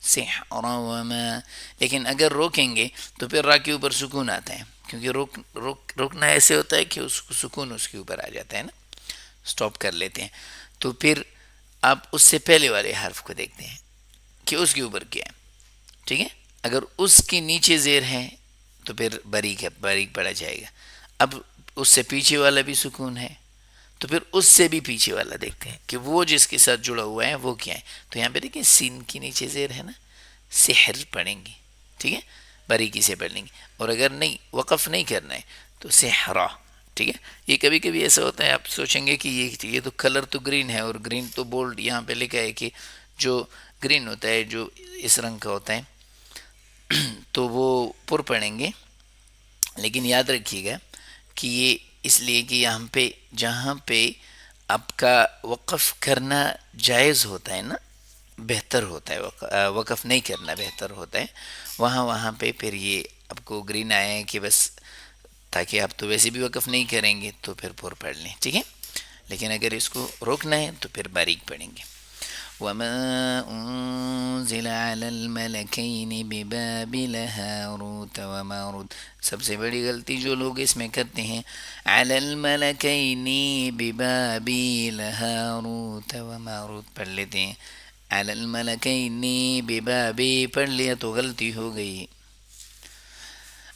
سحرا وما. لیکن اگر روکیں گے تو پھر را کے اوپر سکون آتا ہے، کیونکہ روکنا ایسے ہوتا ہے کہ اس کو سکون اس کے اوپر آ جاتا ہے نا، اسٹاپ کر لیتے ہیں. تو پھر آپ اس سے پہلے والے حرف کو دیکھتے ہیں کہ اس کے اوپر کیا ہے. ٹھیک ہے، اگر اس کے نیچے زیر ہے تو پھر باریک ہے، باریک پڑا جائے گا. اب اس سے پیچھے والا بھی سکون ہے تو پھر اس سے بھی پیچھے والا دیکھتے ہیں کہ وہ جس کے ساتھ جڑا ہوا ہے وہ کیا ہے. تو یہاں پہ دیکھیں سین کے نیچے زیر ہے نا، سحر پڑھیں گے. ٹھیک ہے، باریکی سے پڑھ لیں گے. اور اگر نہیں وقف نہیں کرنا ہے تو صحرا. ٹھیک ہے، یہ کبھی کبھی ایسا ہوتا ہے آپ سوچیں گے کہ یہ تو کلر تو گرین ہے، اور گرین تو بولڈ یہاں پہ لکھا ہے کہ جو گرین ہوتا ہے جو اس رنگ کا ہوتا ہے تو وہ پر پڑھیں گے. لیکن یاد رکھیے گا کہ یہ اس لیے کہ یہاں پہ جہاں پہ آپ کا وقف کرنا جائز ہوتا ہے نا، بہتر ہوتا ہے وقف نہیں کرنا بہتر ہوتا ہے، وہاں پہ پھر یہ آپ کو گرین آیا ہے کہ بس تاکہ آپ تو ویسے بھی وقف نہیں کریں گے تو پھر پر پڑھ لیں. ٹھیک ہے، لیکن اگر اس کو روکنا ہے تو پھر باریک پڑھیں گے. وما أنزل على الملكين ببابل هاروت وماروت. سب سے بڑی غلطی جو لوگ اس میں کرتے ہیں، على الملكين ببابل هاروت وماروت پڑھ لیتے ہیں، على الملكين ببابی پڑھ لیا تو غلطی ہو گئی.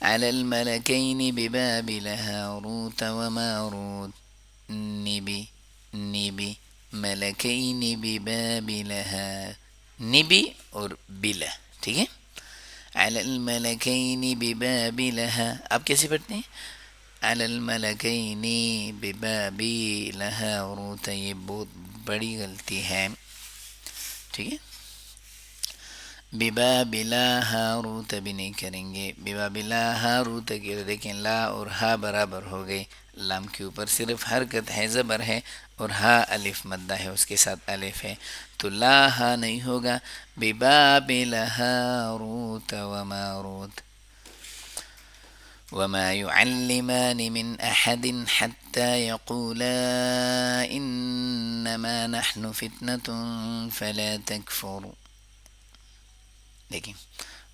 على الملكين ببابل هاروت وماروت، نبی نبی ملکین ببابلها، نبی اور بلا. ٹھیک ہے، علی الملکین ببابلها آپ کیسے پڑھتے ہیں؟ علی الملکین ببابلها روت. یہ بہت بڑی غلطی ہے. ٹھیک ہے، ببابلا ہاروت بھی نہیں کریں گے. ببابلا ہاروت کے دیکھیں لا اور ہا برابر ہو گئے، لام کے اوپر صرف حرکت ہے، زبر ہے، اور ہا الف مدہ ہے، اس کے ساتھ الف ہے تو لا ہا نہیں ہوگا. ببابل ہاروت وماروت. وما يعلمان من أحد حتى يقولا إنما نحن فتنة فلا تكفر. دیکھیں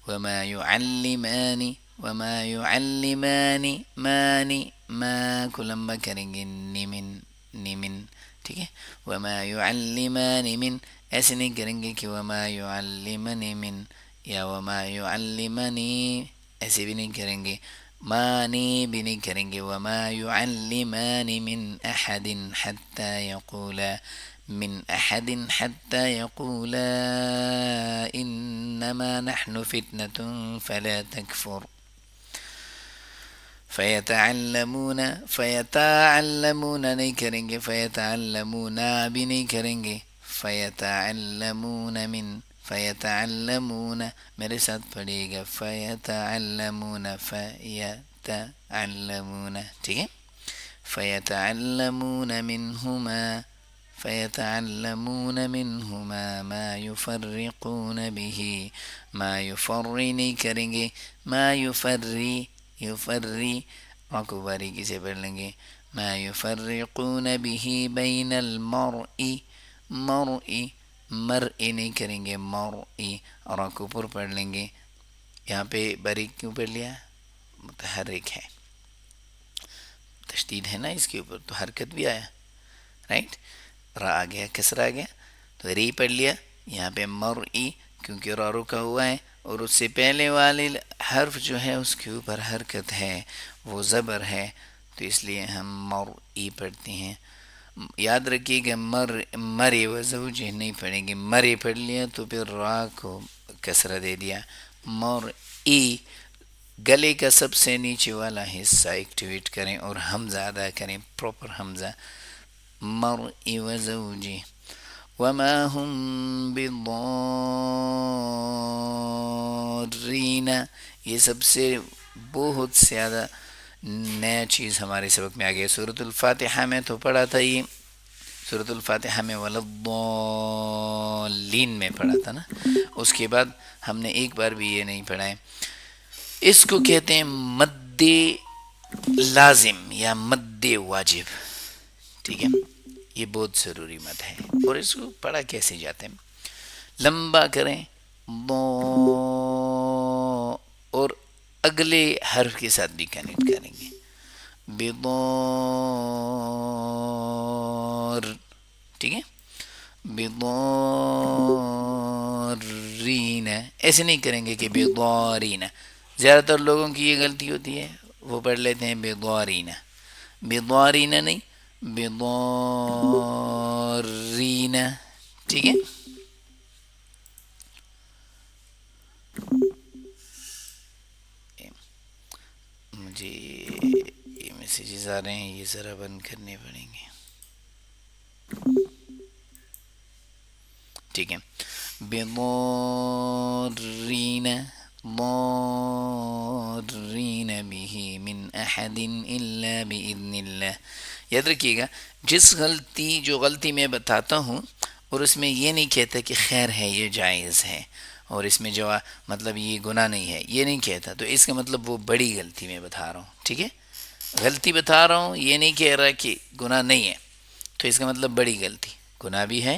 وما يعلمان، وما يعلمان مانی ما کو لمبا کریں گے، نمن نمن. ٹھیک ہے، وما يعلمان من ایسے نہیں کریں گے کہ وما يعلمن من، یا وما يعلمنی ایسے بھی نہیں کریں گے، مانی بھی نہیں کریں گے. وما يعلمان من احد حتى يقولا، من احد حتى يقولا انما نحن فتنة فلا تكفر. فیتعلمون، فیتعلمون نہیں کریں گے، فیتعلمون بھی نہیں کریں گے. فیتعلمون من، فیتعلمون میرے ساتھ پڑھیے گا، فیتعلمون فیتعلمون. ٹھیک ہے، فیتعلمون منہما، فیتعلمون منہما ما یفرقون به، ما یفر نہیں کریں گے، ما یفری یفری کو باریکی سے پڑھ لیں گے. ما یفرقون به بین المرء مرء مرء نہیں کریں گے مرء. را کو پر پڑھ لیں گے. یہاں پہ باریک کیوں پڑھ لیا؟ متحرک ہے، تشدید ہے نا اس کے اوپر، تو حرکت بھی آیا رائٹ. را آ گیا کسر آ گیا تو ری پڑھ لیا. یہاں پہ مرئی کیونکہ را رکا ہوا ہے اور اس سے پہلے والے حرف جو ہے اس کے اوپر حرکت ہے، وہ زبر ہے، تو اس لیے ہم مرئی پڑھتے ہیں. یاد رکھیے کہ مرے و زوجہ نہیں پڑھیں گے. مرے پڑھ لیا تو پھر را کو کسرہ دے دیا. مرئی گلے کا سب سے نیچے والا حصہ ایکٹیویٹ کریں اور حمزہ ادا کریں، پراپر حمزہ. مرئی و زوجہ. وما هم بضارین، یہ سب سے بہت زیادہ نیا چیز ہمارے سبق میں آ گیا. سورۃ الفاتحہ میں تو پڑھا تھا، یہ سورۃ الفاتحہ میں ولضالین میں پڑھا تھا نا. اس کے بعد ہم نے ایک بار بھی یہ نہیں پڑھا ہے. اس کو کہتے ہیں مد لازم یا مد واجب. ٹھیک ہے، یہ بہت ضروری مد ہے. اور اس کو پڑھا کیسے جاتے ہیں؟ لمبا کریں اور اگلے حرف کے ساتھ بھی کنیکٹ کریں گے. بضار، ٹھیک ہے، بضارین. ایسے نہیں کریں گے کہ بضارین. زیادہ تر لوگوں کی یہ غلطی ہوتی ہے، وہ پڑھ لیتے ہیں بضارین. بضارین نہیں، بضارین. ٹھیک ہے. مجھے یہ میسیجز آ رہے ہیں، یہ ذرا بند کرنے پڑیں گے. ٹھیک ہے. بضارین ضارین به من احد الا باذن اللہ. یاد رکھیے گا، جو غلطی میں بتاتا ہوں اور اس میں یہ نہیں کہتا کہ خیر ہے یہ جائز ہے، اور اس میں جو مطلب یہ گناہ نہیں ہے یہ نہیں کہتا، تو اس کا مطلب وہ بڑی غلطی میں بتا رہا ہوں. ٹھیک ہے، غلطی بتا رہا ہوں، یہ نہیں کہہ رہا کہ گناہ نہیں ہے، تو اس کا مطلب بڑی غلطی، گناہ بھی ہے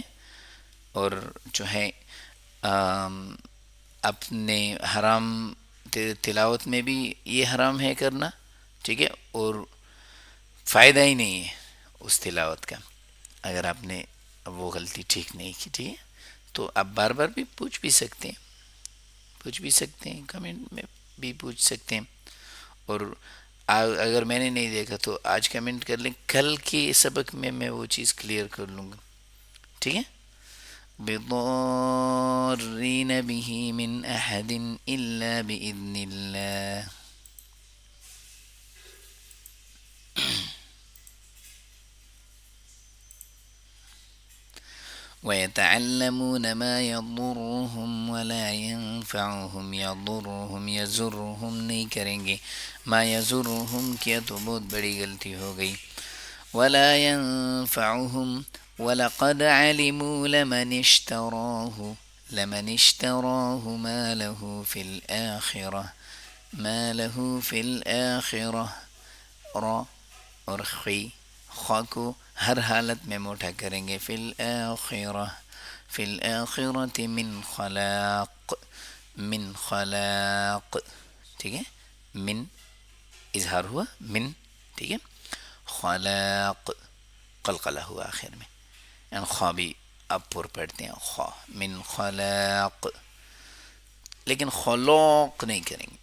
اور جو ہے اپنے حرام تلاوت میں بھی یہ حرام ہے کرنا. ٹھیک ہے، اور فائدہ ہی نہیں ہے اس تلاوت کا اگر آپ نے وہ غلطی ٹھیک نہیں کی. ٹھیک ہے، تو آپ بار بار بھی پوچھ بھی سکتے ہیں، کمنٹ میں بھی پوچھ سکتے ہیں. اور اگر میں نے نہیں دیکھا تو آج کمنٹ کر لیں، کل کے سبق میں وہ چیز کلیئر کر لوں گا. ٹھیک ہے. بضارین به من احد الا باذن اللہ. وَيَتَعَلَّمُونَ مَا يَضُرُّهُمْ وَلَا يَنفَعُهُمْ. يَضُرُّهُمْ يَزُرُّهُمْ نہیں کریں گے. ما يَزُرُّهُمْ کیا تو بہت بڑی غلطی ہو گئی. وَلَا يَنفَعُهُمْ. وَلَقَدْ عَلِمُوا لَمَنِ اشْتَرَاهُ مَا لَهُ فِي الْآخِرَةِ. را اور خا کو ہر حالت میں موٹا کریں گے. فی الآخرة من خلاق. ٹھیک ہے، من اظہار ہوا من. ٹھیک ہے، خلاق قلقلہ ہوا آخر میں، یعنی خا بھی اب پر پڑھتے ہیں خا من خلاق، لیکن خلاق نہیں کریں گے.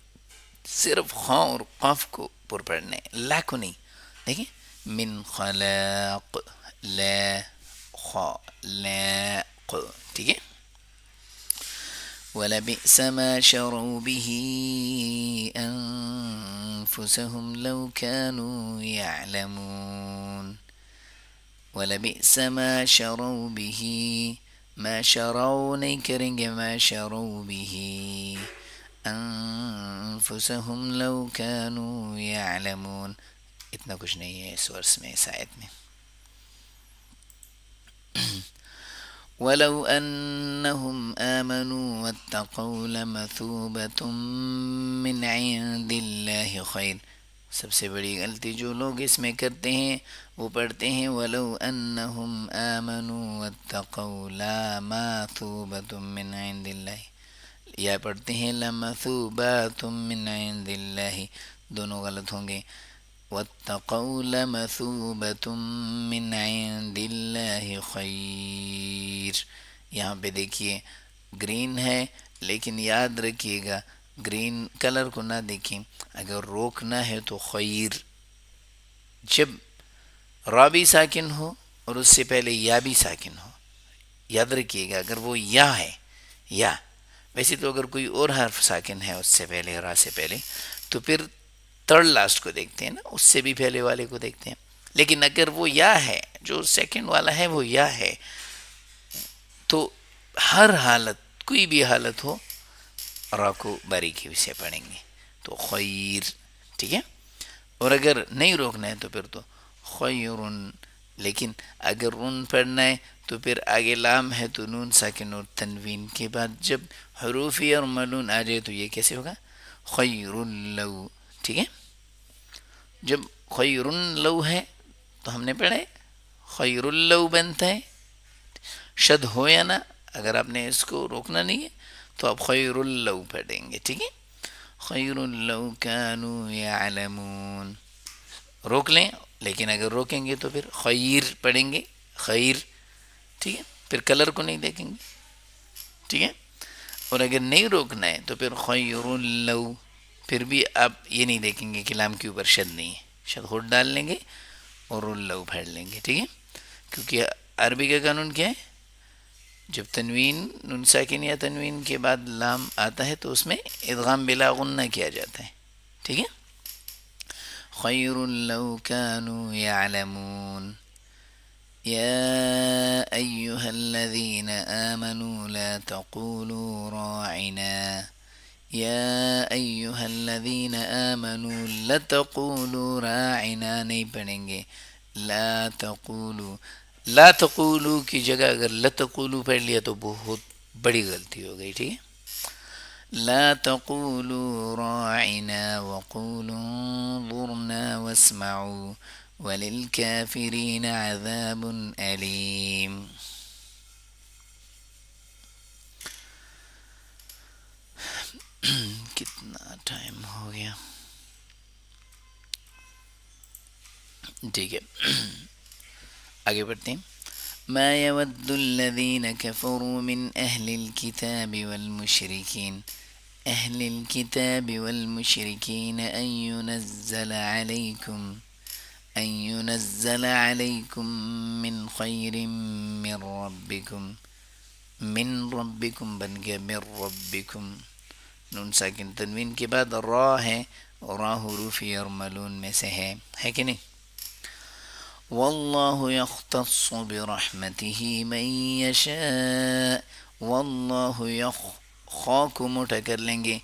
صرف خا اور قاف کو پر پڑھنے، لا کو نہیں. دیکھیں، من خلاق لا خلاق. ٹھیک ہے. وَلَبِئْسَ مَا شَرَوْا بِهِ أَنفُسَهُمْ لَوْ كَانُوا يَعْلَمُونَ. وَلَبِئْسَ مَا شَرَوْا بِهِ. ما شروا نہیں کریں گے، ما شروا به انفسهم لو كانوا يعلمون. اتنا کچھ نہیں ہے اس ورس میں، اس آیت میں. ولو أنهم آمنوا واتقوا لمثوبة من عند الله خیر. سب سے بڑی غلطی جو لوگ اس میں کرتے ہیں وہ پڑھتے ہیں ولو انہم آمنوا واتقوا لمثوبة من عند اللہ، یا پڑھتے ہیں لمثوبات من عند اللہ، دونوں غلط ہوں گے. واتقوا لمثوبة من عند اللہ خیر. یہاں پہ دیکھیے گرین ہے، لیکن یاد رکھیے گا گرین کلر کو نہ دیکھیں، اگر روکنا ہے تو خیر. جب را بھی ساکن ہو اور اس سے پہلے یا بھی ساکن ہو، یاد رکھیے گا اگر وہ یا ہے یا، ویسے تو اگر کوئی اور حرف ساکن ہے اس سے پہلے را سے پہلے تو پھر تھرڈ لاسٹ کو دیکھتے ہیں نا، اس سے بھی پہلے والے کو دیکھتے ہیں. لیکن اگر وہ یا ہے، جو سیکنڈ والا ہے وہ یا ہے، تو ہر حالت کوئی بھی حالت ہو را کو باریکی سے پڑھیں گے تو خیر. ٹھیک ہے، اور اگر نہیں روکنا ہے تو پھر تو خیرن. لیکن اگر رن پڑھنا ہے تو پھر آگے لام ہے تو نون ساکن اور تنوین کے بعد جب حروفی اور ملون آ جائے تو یہ کیسے ہوگا؟ خیر لو. ٹھیک ہے، جب خیر لو ہے تو ہم نے پڑھا ہے خیر لو بنتا ہے شد ہو یا نہ، اگر آپ نے اس کو روکنا نہیں ہے تو آپ خیر لو پڑھیں گے. ٹھیک ہے، خیر لو کانوا یعلمون، روک لیں، لیکن اگر روکیں گے تو پھر خیر پڑھیں گے خیر. ٹھیک ہے، پھر کلر کو نہیں دیکھیں گے. ٹھیک ہے، اور اگر نہیں روکنا ہے تو پھر خیر لو، پھر بھی آپ یہ نہیں دیکھیں گے کہ لام کے اوپر شد نہیں ہے، شد خود ڈال لیں گے اور لو پھڑ لیں گے. ٹھیک ہے، کیونکہ عربی کا قانون کیا ہے، جب تنوین نون ساکن یا تنوین کے بعد لام آتا ہے تو اس میں ادغام بلا غنہ کیا جاتا ہے. ٹھیک ہے، خیر لو كانوا يعلمون. يا أيها الذين آمنوا لا تقولوا راعنا. يا أيها الذين آمنوا لا تقولوا راعنا نہیں پڑھیں گے، لا تقولوا. لا تقولوا کی جگہ اگر لا تقولوا پڑھ لیا تو بہت بڑی غلطی ہو گئی. ٹھیک ہے، لا تقولوا راعنا وقولوا انظرنا واسمعوا وللكافرين عذاب أليم. کتنا ٹائم ہو گیا؟ ٹھیک ہے، آگے بڑھتے ہیں. ما يود الذين كفروا من أهل الكتاب والمشركين أهل الكتاب والمشركين أن ينزل عليكم من خير من ربكم بن گیا من ربكم. نون ساکن تنوین کے بعد را ہے، اور را حروف یرملون میں سے ہے کہ نہیں. واللہ یختص برحمته من یشاء. واللہ خا کو موٹا کر لیں گے،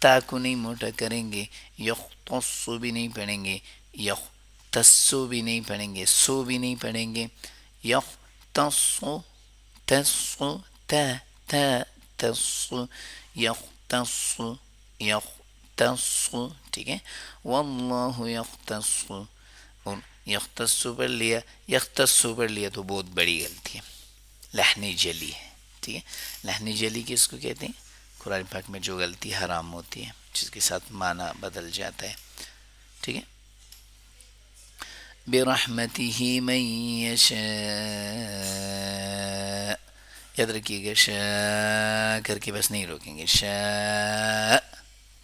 تا کو نہیں موٹا کریں گے، یختص بھی نہیں پڑھیں گے، یختص بھی نہیں پڑھیں گے، سو بھی نہیں پڑھیں گے. یختص تس تا تا تس یختص یختص. ٹھیک ہے، واللہ یختص، اور یختص پڑھ لیا، یختص پڑھ لیا تو بہت بڑی غلطی ہے، لحنی جلی ہے. ٹھیک ہے، لحنی جلی کس کو کہتے ہیں؟ قرآن پاک میں جو غلطی حرام ہوتی ہے جس کے ساتھ معنی بدل جاتا ہے. ٹھیک ہے، برحمتہ من یشاء، یاد رکھیے گا شاء کر کے بس نہیں روکیں گے، شاء.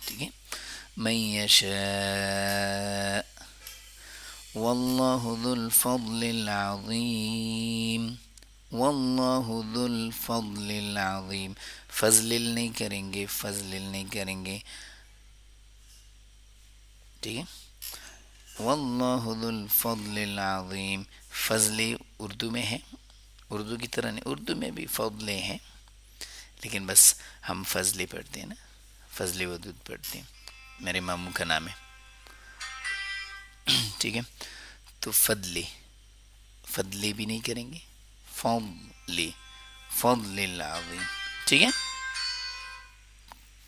ٹھیک ہے، من یشاء. واللہ ذو الفضل العظیم. واللہ ذو الفضل العظیم، فضل نہیں کریں گے، فضل نہیں کریں گے. ٹھیک ہے، واللہ ذو الفضل العظیم. فضل اردو میں ہے، اردو کی طرح نہیں، اردو میں بھی فضلیں ہیں لیکن بس ہم فضلی پڑھتے ہیں نا، فضلی ودود پڑھتے ہیں. میرے ماموں کا نام ہے. ٹھیک ہے، تو فضلی، فضلی بھی نہیں کریں گے، فضلی. فضل العظیم. ٹھیک ہے.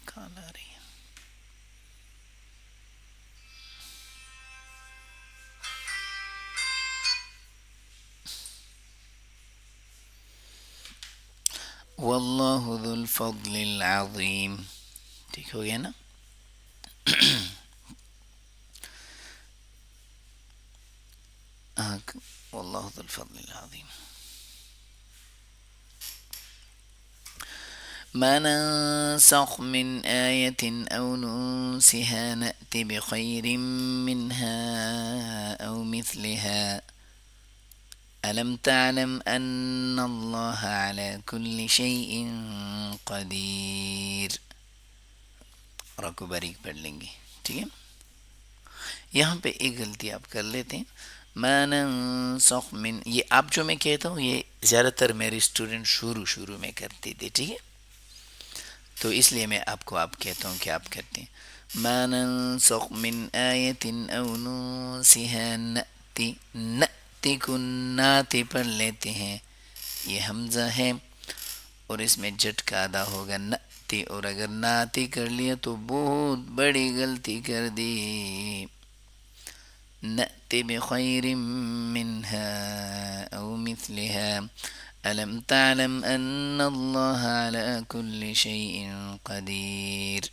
کال آ رہی ہے. واللہ ذو الفضل العظیم. ٹھیک ہو گیا نا. واللہ ذو الفضل العظیم. ما ننسخ من آية أو ننسها نأت بخير منها أو مثلها ألم تعلم أن الله على كل شيء قدير. رکو باریک پڑھ لیں گے. ٹھیک ہے. یہاں پہ ایک غلطی آپ کر لیتے ہیں. ما ننسخ من، یہ آپ جو میں کہتا ہوں یہ زیادہ تر میرے اسٹوڈنٹ شروع میں کرتے تھے. ٹھیک ہے. تو اس لیے میں آپ کو آپ کہتا ہوں کہ آپ کرتے ہیں. ما ننسخ من آیت او ننسها نأتی. نأتی کو ناتی پڑھ لیتے ہیں. یہ حمزہ ہے اور اس میں جٹ کا ادا ہوگا نأتی، اور اگر ناتی کر لیا تو بہت بڑی غلطی کر دی. نأتی بخیر منها او مثلها ألم تعلم أن الله على كل شيء قدير.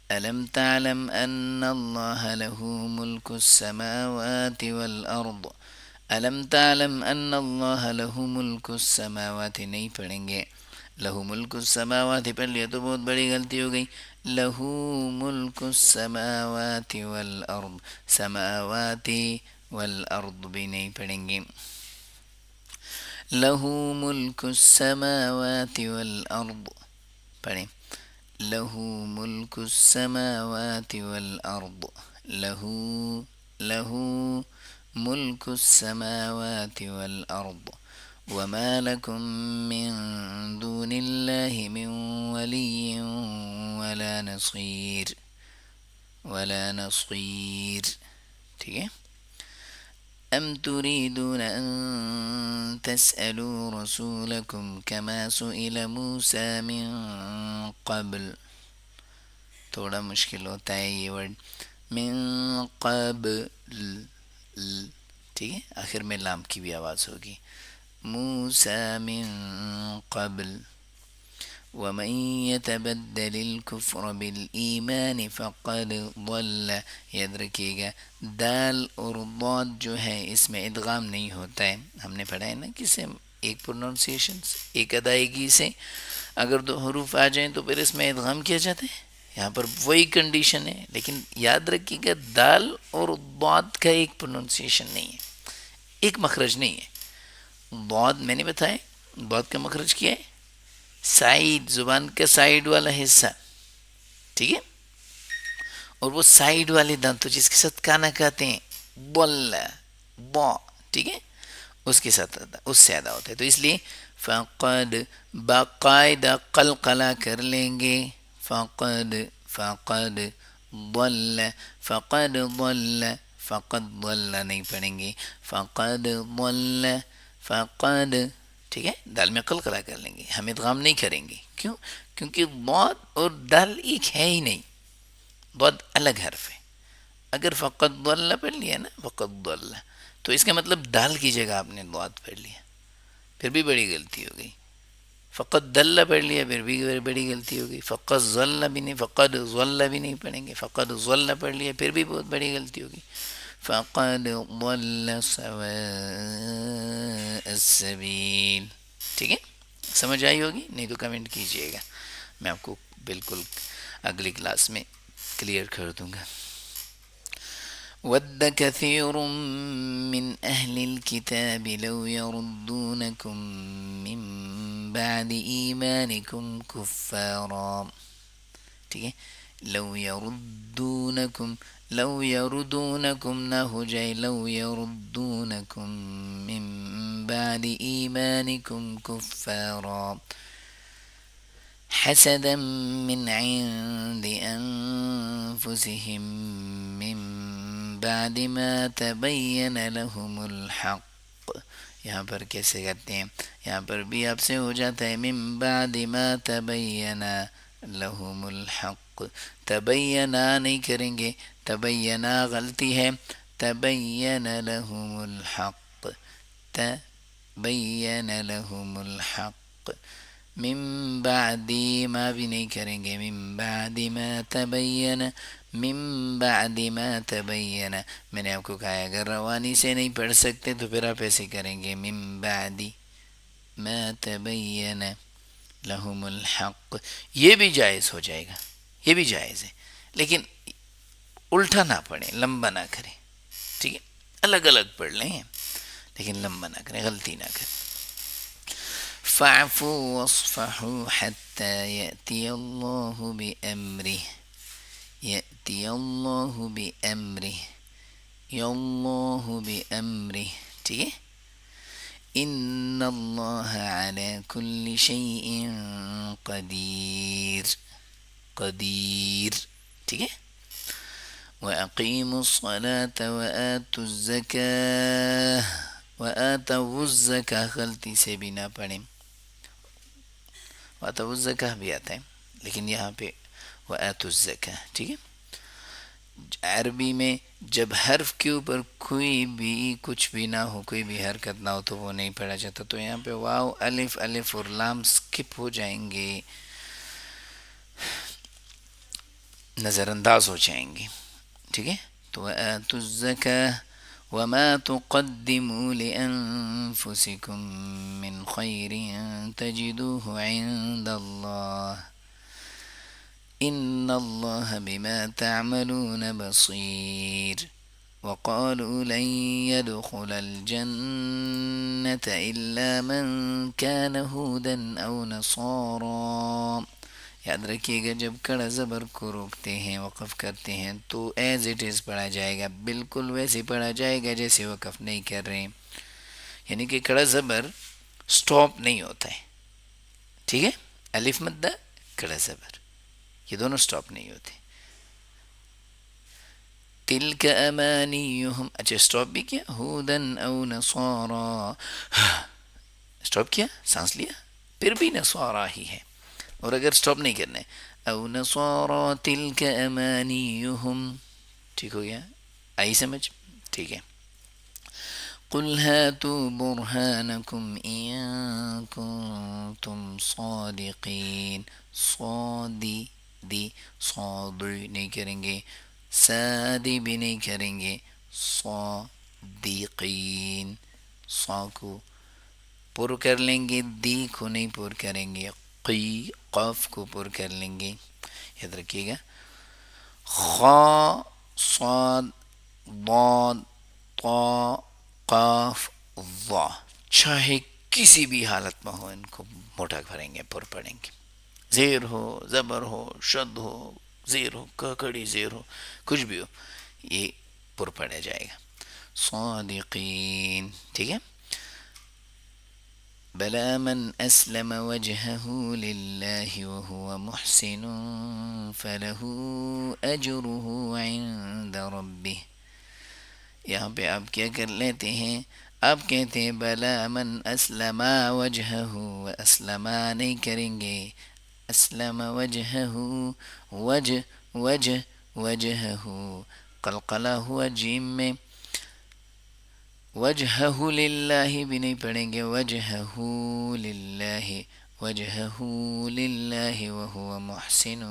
ألم تعلم أن الله له ملك السماوات والأرض. ألم تعلم أن الله له ملك السماوات. نہیں پڑھیں گے. لہو ملک السماوات پڑھ لیا تو بہت بڑی غلطی ہو گئی. لہو ملک السماوات والأرض. سماوات والأرض بھی نہیں پڑھیں گے. لہو ملک السماوات والأرض پڑھیں. لہو ملک السماوات والأرض. لہو ملک السماوات والأرض وما لكم من دون الله من ولي ولا نصير. ٹھیک ہے. أم تريدون أن تسألوا رسولكم كما سئل موسى من قبل. تھوڑا مشکل ہوتا ہے یہ ورڈ من قبل. ٹھیک ہے. آخر میں لام کی بھی آواز ہوگی. موسى من قبل. ومن يتبدل الكفر بالإيمان فقد ضل. یاد رکھیے گا دال اور ضاد جو ہے اس میں ادغام نہیں ہوتا ہے. ہم نے پڑھا ہے نا کسے ایک پروننسیشن ایک ادائیگی سے اگر دو حروف آ جائیں تو پھر اس میں ادغام کیا جاتا ہے. یہاں پر وہی کنڈیشن ہے، لیکن یاد رکھیے گا دال اور ضاد کا ایک پروننسیشن نہیں ہے، ایک مخرج نہیں ہے. ضاد میں نے بتایا ضاد کا مخرج کیا ہے سائیڈ، زبان کا سائیڈ والا حصہ. ٹھیک ہے. اور وہ سائیڈ والے دانتوں جس کے ساتھ کانا کہتے ہیں بول با. ٹھیک ہے. اس کے ساتھ اس سے ادا ہوتا ہے. تو اس لیے فقد باقاعدہ قلقلہ کر لیں گے. فقد ضل فقد ضل فقد ضل نہیں پڑھیں گے. فقد ضل فقد. ٹھیک ہے. دال میں قلقلہ کر لیں گے، ہم ادغام نہیں کریں گے. کیوں؟ کیونکہ ضاد اور دال ایک ہے ہی نہیں، ضاد الگ حرف ہے. اگر فقط ضل پڑھ لیا نا فقط ضل تو اس کا مطلب دال کی جگہ آپ نے ضاد پڑھ لیا، پھر بھی بڑی غلطی ہو گئی. فقط دل پڑھ لیا پھر بھی بڑی غلطی ہو گئی. فقط ضل بھی نہیں، فقط ضل بھی نہیں پڑھیں گے. فقط ضل پڑھ لیا پھر بھی بہت بڑی غلطی ہوگی. فقد ضل سواء السبیل. ٹھیک ہے. سمجھ آئی ہوگی، نہیں تو کمنٹ کیجیے گا، میں آپ کو بالکل اگلی کلاس میں کلیئر کر دوں گا. ود كثير من أهل الكتاب لو يردونكم من بعد إيمانكم كفارا. ٹھیک ہے. لو يردونكم نہ ہو جائے لو يردونكم من بعد إيمانكم كفارا حسدا من عند أنفسهم من بعد ما تبين لهم الحق. یہاں پر کیسے کرتے ہیں؟ یہاں پر بھی آپ سے ہو جاتا ہے من بعد ما تبین لہم الحق، تبینا نہیں کریں گے، تبینا غلطی ہے، تبین لہم الحق، تبین لہم الحق، من بعد ما بھی نہیں کریں گے، من بعد ما تبین، من بعد ما تبین. میں نے آپ کو کہا ہے اگر روانی سے نہیں پڑھ سکتے تو پھر آپ ایسے کریں گے من بعد ما تبین لہم الحق. یہ بھی جائز ہو جائے گا، یہ بھی جائز ہے، لیکن الٹا نہ پڑھیں، لمبا نہ کریں، ٹھیک ہے؟ الگ الگ پڑھ لیں لیکن لمبا نہ کریں، غلطی نہ کریں. فاعفوا واصفحوا حتى يأتي الله بأمره، يأتي الله بأمره، الله بأمره، ٹھیک ہے؟ ان اللہ على كل شيء قدیر، قدیر، ٹھیک ہے؟ وَأَقِيمُوا الصَّلَاةَ وَآتُوا الزَّكَاةَ، وَآتَوُا الزَّكَاةَ غلطی سے بھی نہ پڑھیں، وَآتَوُا الزَّكَاةَ بھی آتا ہے لیکن یہاں پہ وَآتُوا الزَّكَاةَ، ٹھیک ہے؟ عربی میں جب حرف کے اوپر کوئی بھی کچھ بھی نہ ہو، کوئی بھی حرکت نہ ہو تو وہ نہیں پڑھا جاتا. تو یہاں پہ واو، الف، الف اور لام سکپ ہو جائیں گے، نظر انداز ہو جائیں گے، ٹھیک ہے؟ تو وَآتُوا الزَّكَاةَ وَمَا تُقَدِّمُوا لِأَنفُسِكُم مِّنْ خَيْرٍ تَجِدُوهُ عِندَ اللَّهِ إِنَّ اللَّهَ بِمَا تَعْمَلُونَ بَصِيرٌ. وَقَالُوا لَن يَدْخُلَ الْجَنَّةَ إِلَّا مَن كَانَ هُودًا أَوْ نَصَارَىٰ. یاد رکھیے گا جب کڑا زبر کو روکتے ہیں، وقف کرتے ہیں تو ایز اٹ از پڑھا جائے گا، بالکل ویسے پڑھا جائے گا جیسے وقف نہیں کر رہے ہیں. یعنی کہ کڑا زبر سٹاپ نہیں ہوتا ہے، ٹھیک ہے؟ الف مدہ، کڑا زبر، یہ دونوں سٹاپ نہیں ہوتے. تلک امانیہم، اچھا سٹاپ بھی کیا، ہودن او نصارا، سٹاپ کیا، سانس لیا، پھر بھی نصارا ہی ہے. اور اگر سٹاپ نہیں کرنا ہے او نصارا تلک امانیہم، ٹھیک ہو گیا؟ آئی سمجھ؟ ٹھیک ہے. قل هاتوا برهانكم إن كنتم صادقين. صادی دی، صاد نہیں کریں گے، سادی بھی نہیں کریں گے، صادقین، صا کو پر کر لیں گے، دی کو نہیں پر کریں گے، قی قاف کو پر کر لیں گے. یاد رکھیے گا خا، صاد، ضاد، طا، قاف، ضا، چاہے کسی بھی حالت میں ہو ان کو موٹا بھریں گے، پر پڑیں گے. زیر ہو، زبر ہو، شد ہو، زیر ہو، ککڑی زیر ہو، کچھ بھی ہو، یہ پر پڑا جائے گا. صادقین، ٹھیک ہے؟ بلا من اسلم وجهه لله وهو محسن فله اجره عند ربه. یہاں پہ آپ کیا کر لیتے ہیں، آپ کہتے ہیں بلا من اسلم وجهه، اسلم نہیں کریں گے، اسلم وجهه، وجہ، وجہ، وجهه قلقلہ ہوا جیم میں، وجہہ للہ بھی نہیں پڑھیں گے، وجہہ للہ، وجہہ للہ وہو محسن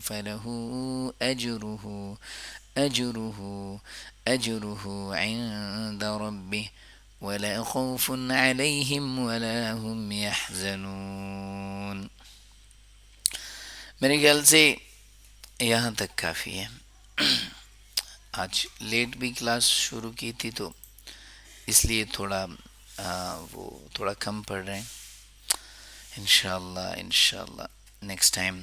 فلہ اجرہ، اجرہ، اجرہ عند ربہ ولا خوف علیہم ولا هم يحزنون. میرے خیال سے یہاں تک کافی ہے. آج لیٹ بھی کلاس شروع کی تھی تو اس لیے تھوڑا وہ تھوڑا کم پڑھ رہے ہیں. انشاءاللہ انشاءاللہ نیکسٹ ٹائم.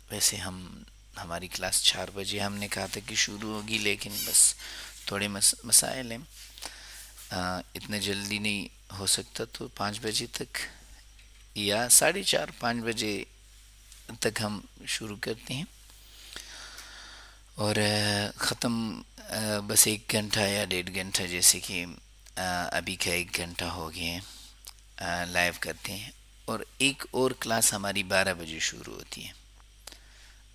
ویسے ہماری کلاس 4 بجے ہم نے کہا تھا کہ شروع ہوگی، لیکن بس تھوڑے مسائل ہیں، اتنا جلدی نہیں ہو سکتا، تو 5 بجے تک یا 4:30 5 بجے تک ہم شروع کرتے ہیں اور ختم بس 1 گھنٹہ یا 1.5 گھنٹہ جیسے کہ ابھی کا 1 گھنٹہ ہو گیا ہے لائیو کرتے ہیں، اور ایک اور کلاس ہماری 12 بجے شروع ہوتی ہے،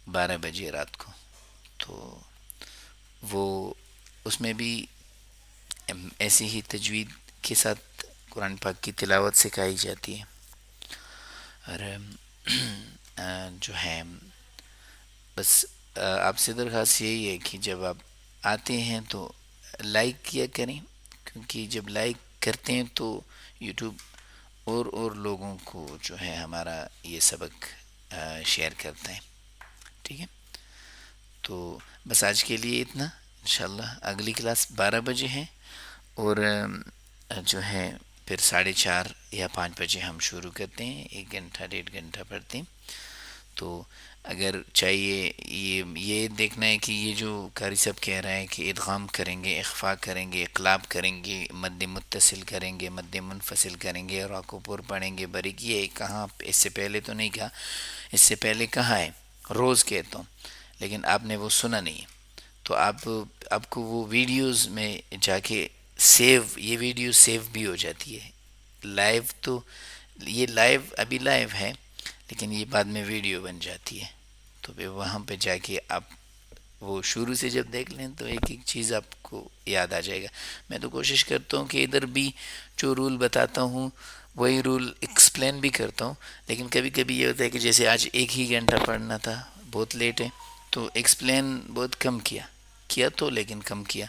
12 بجے رات کو. تو وہ اس میں بھی ایسی ہی تجوید کے ساتھ قرآن پاک کی تلاوت سکھائی جاتی ہے. اور جو ہے بس آپ سے درخواست یہی ہے کہ جب آپ آتے ہیں تو لائک کیا کریں، کیونکہ جب لائک کرتے ہیں تو یوٹیوب اور لوگوں کو جو ہے ہمارا یہ سبق شیئر کرتا ہے. ٹھیک ہے، تو بس آج کے لیے اتنا. انشاءاللہ اگلی کلاس 12 بجے ہے، اور جو ہے پھر 4:30 یا 5 بجے ہم شروع کرتے ہیں، 1 گھنٹہ 1.5 گھنٹہ پڑھتے ہیں. تو اگر چاہیے یہ دیکھنا ہے کہ یہ جو قاری صاحب کہہ رہا ہے کہ ادغام کریں گے، اخفا کریں گے، اقلاب کریں گے، مد متصل کریں گے، مد منفصل کریں گے، راکو پور پڑھیں گے، بریک، یہ کہاں اس سے پہلے تو نہیں کہا، اس سے پہلے کہا ہے، روز کہتا ہوں، لیکن آپ نے وہ سنا نہیں. تو آپ کو وہ ویڈیوز میں جا کے سیو، یہ ویڈیو سیو بھی ہو جاتی ہے. لائیو تو یہ لائیو ابھی لائیو ہے، لیکن یہ بعد میں ویڈیو بن جاتی ہے. تو پھر وہاں پہ جا کے آپ وہ شروع سے جب دیکھ لیں تو ایک ایک چیز آپ کو یاد آ جائے گا. میں تو کوشش کرتا ہوں کہ ادھر بھی جو رول بتاتا ہوں وہی رول ایکسپلین بھی کرتا ہوں، لیکن کبھی کبھی یہ ہوتا ہے کہ جیسے آج 1 ہی گھنٹہ پڑھنا تھا، بہت لیٹ ہے، تو ایکسپلین بہت کم کیا تو لیکن کم کیا.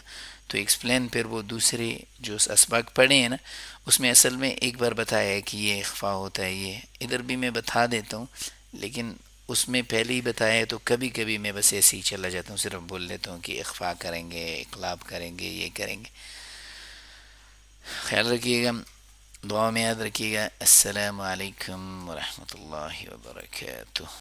تو ایکسپلین پھر وہ دوسرے جو اسباق پڑھے ہیں نا، اس میں اصل میں ایک بار بتایا ہے کہ یہ اخفا ہوتا ہے، یہ ادھر بھی میں بتا دیتا ہوں، لیکن اس میں پہلے ہی بتایا ہے تو کبھی کبھی میں بس ایسے ہی چلا جاتا ہوں، صرف بول دیتا ہوں کہ اخفا کریں گے، اقلاب کریں گے، یہ کریں گے. خیال رکھیے گا، دعا میں یاد رکھیے گا. السلام علیکم ورحمۃ اللہ وبرکاتہ.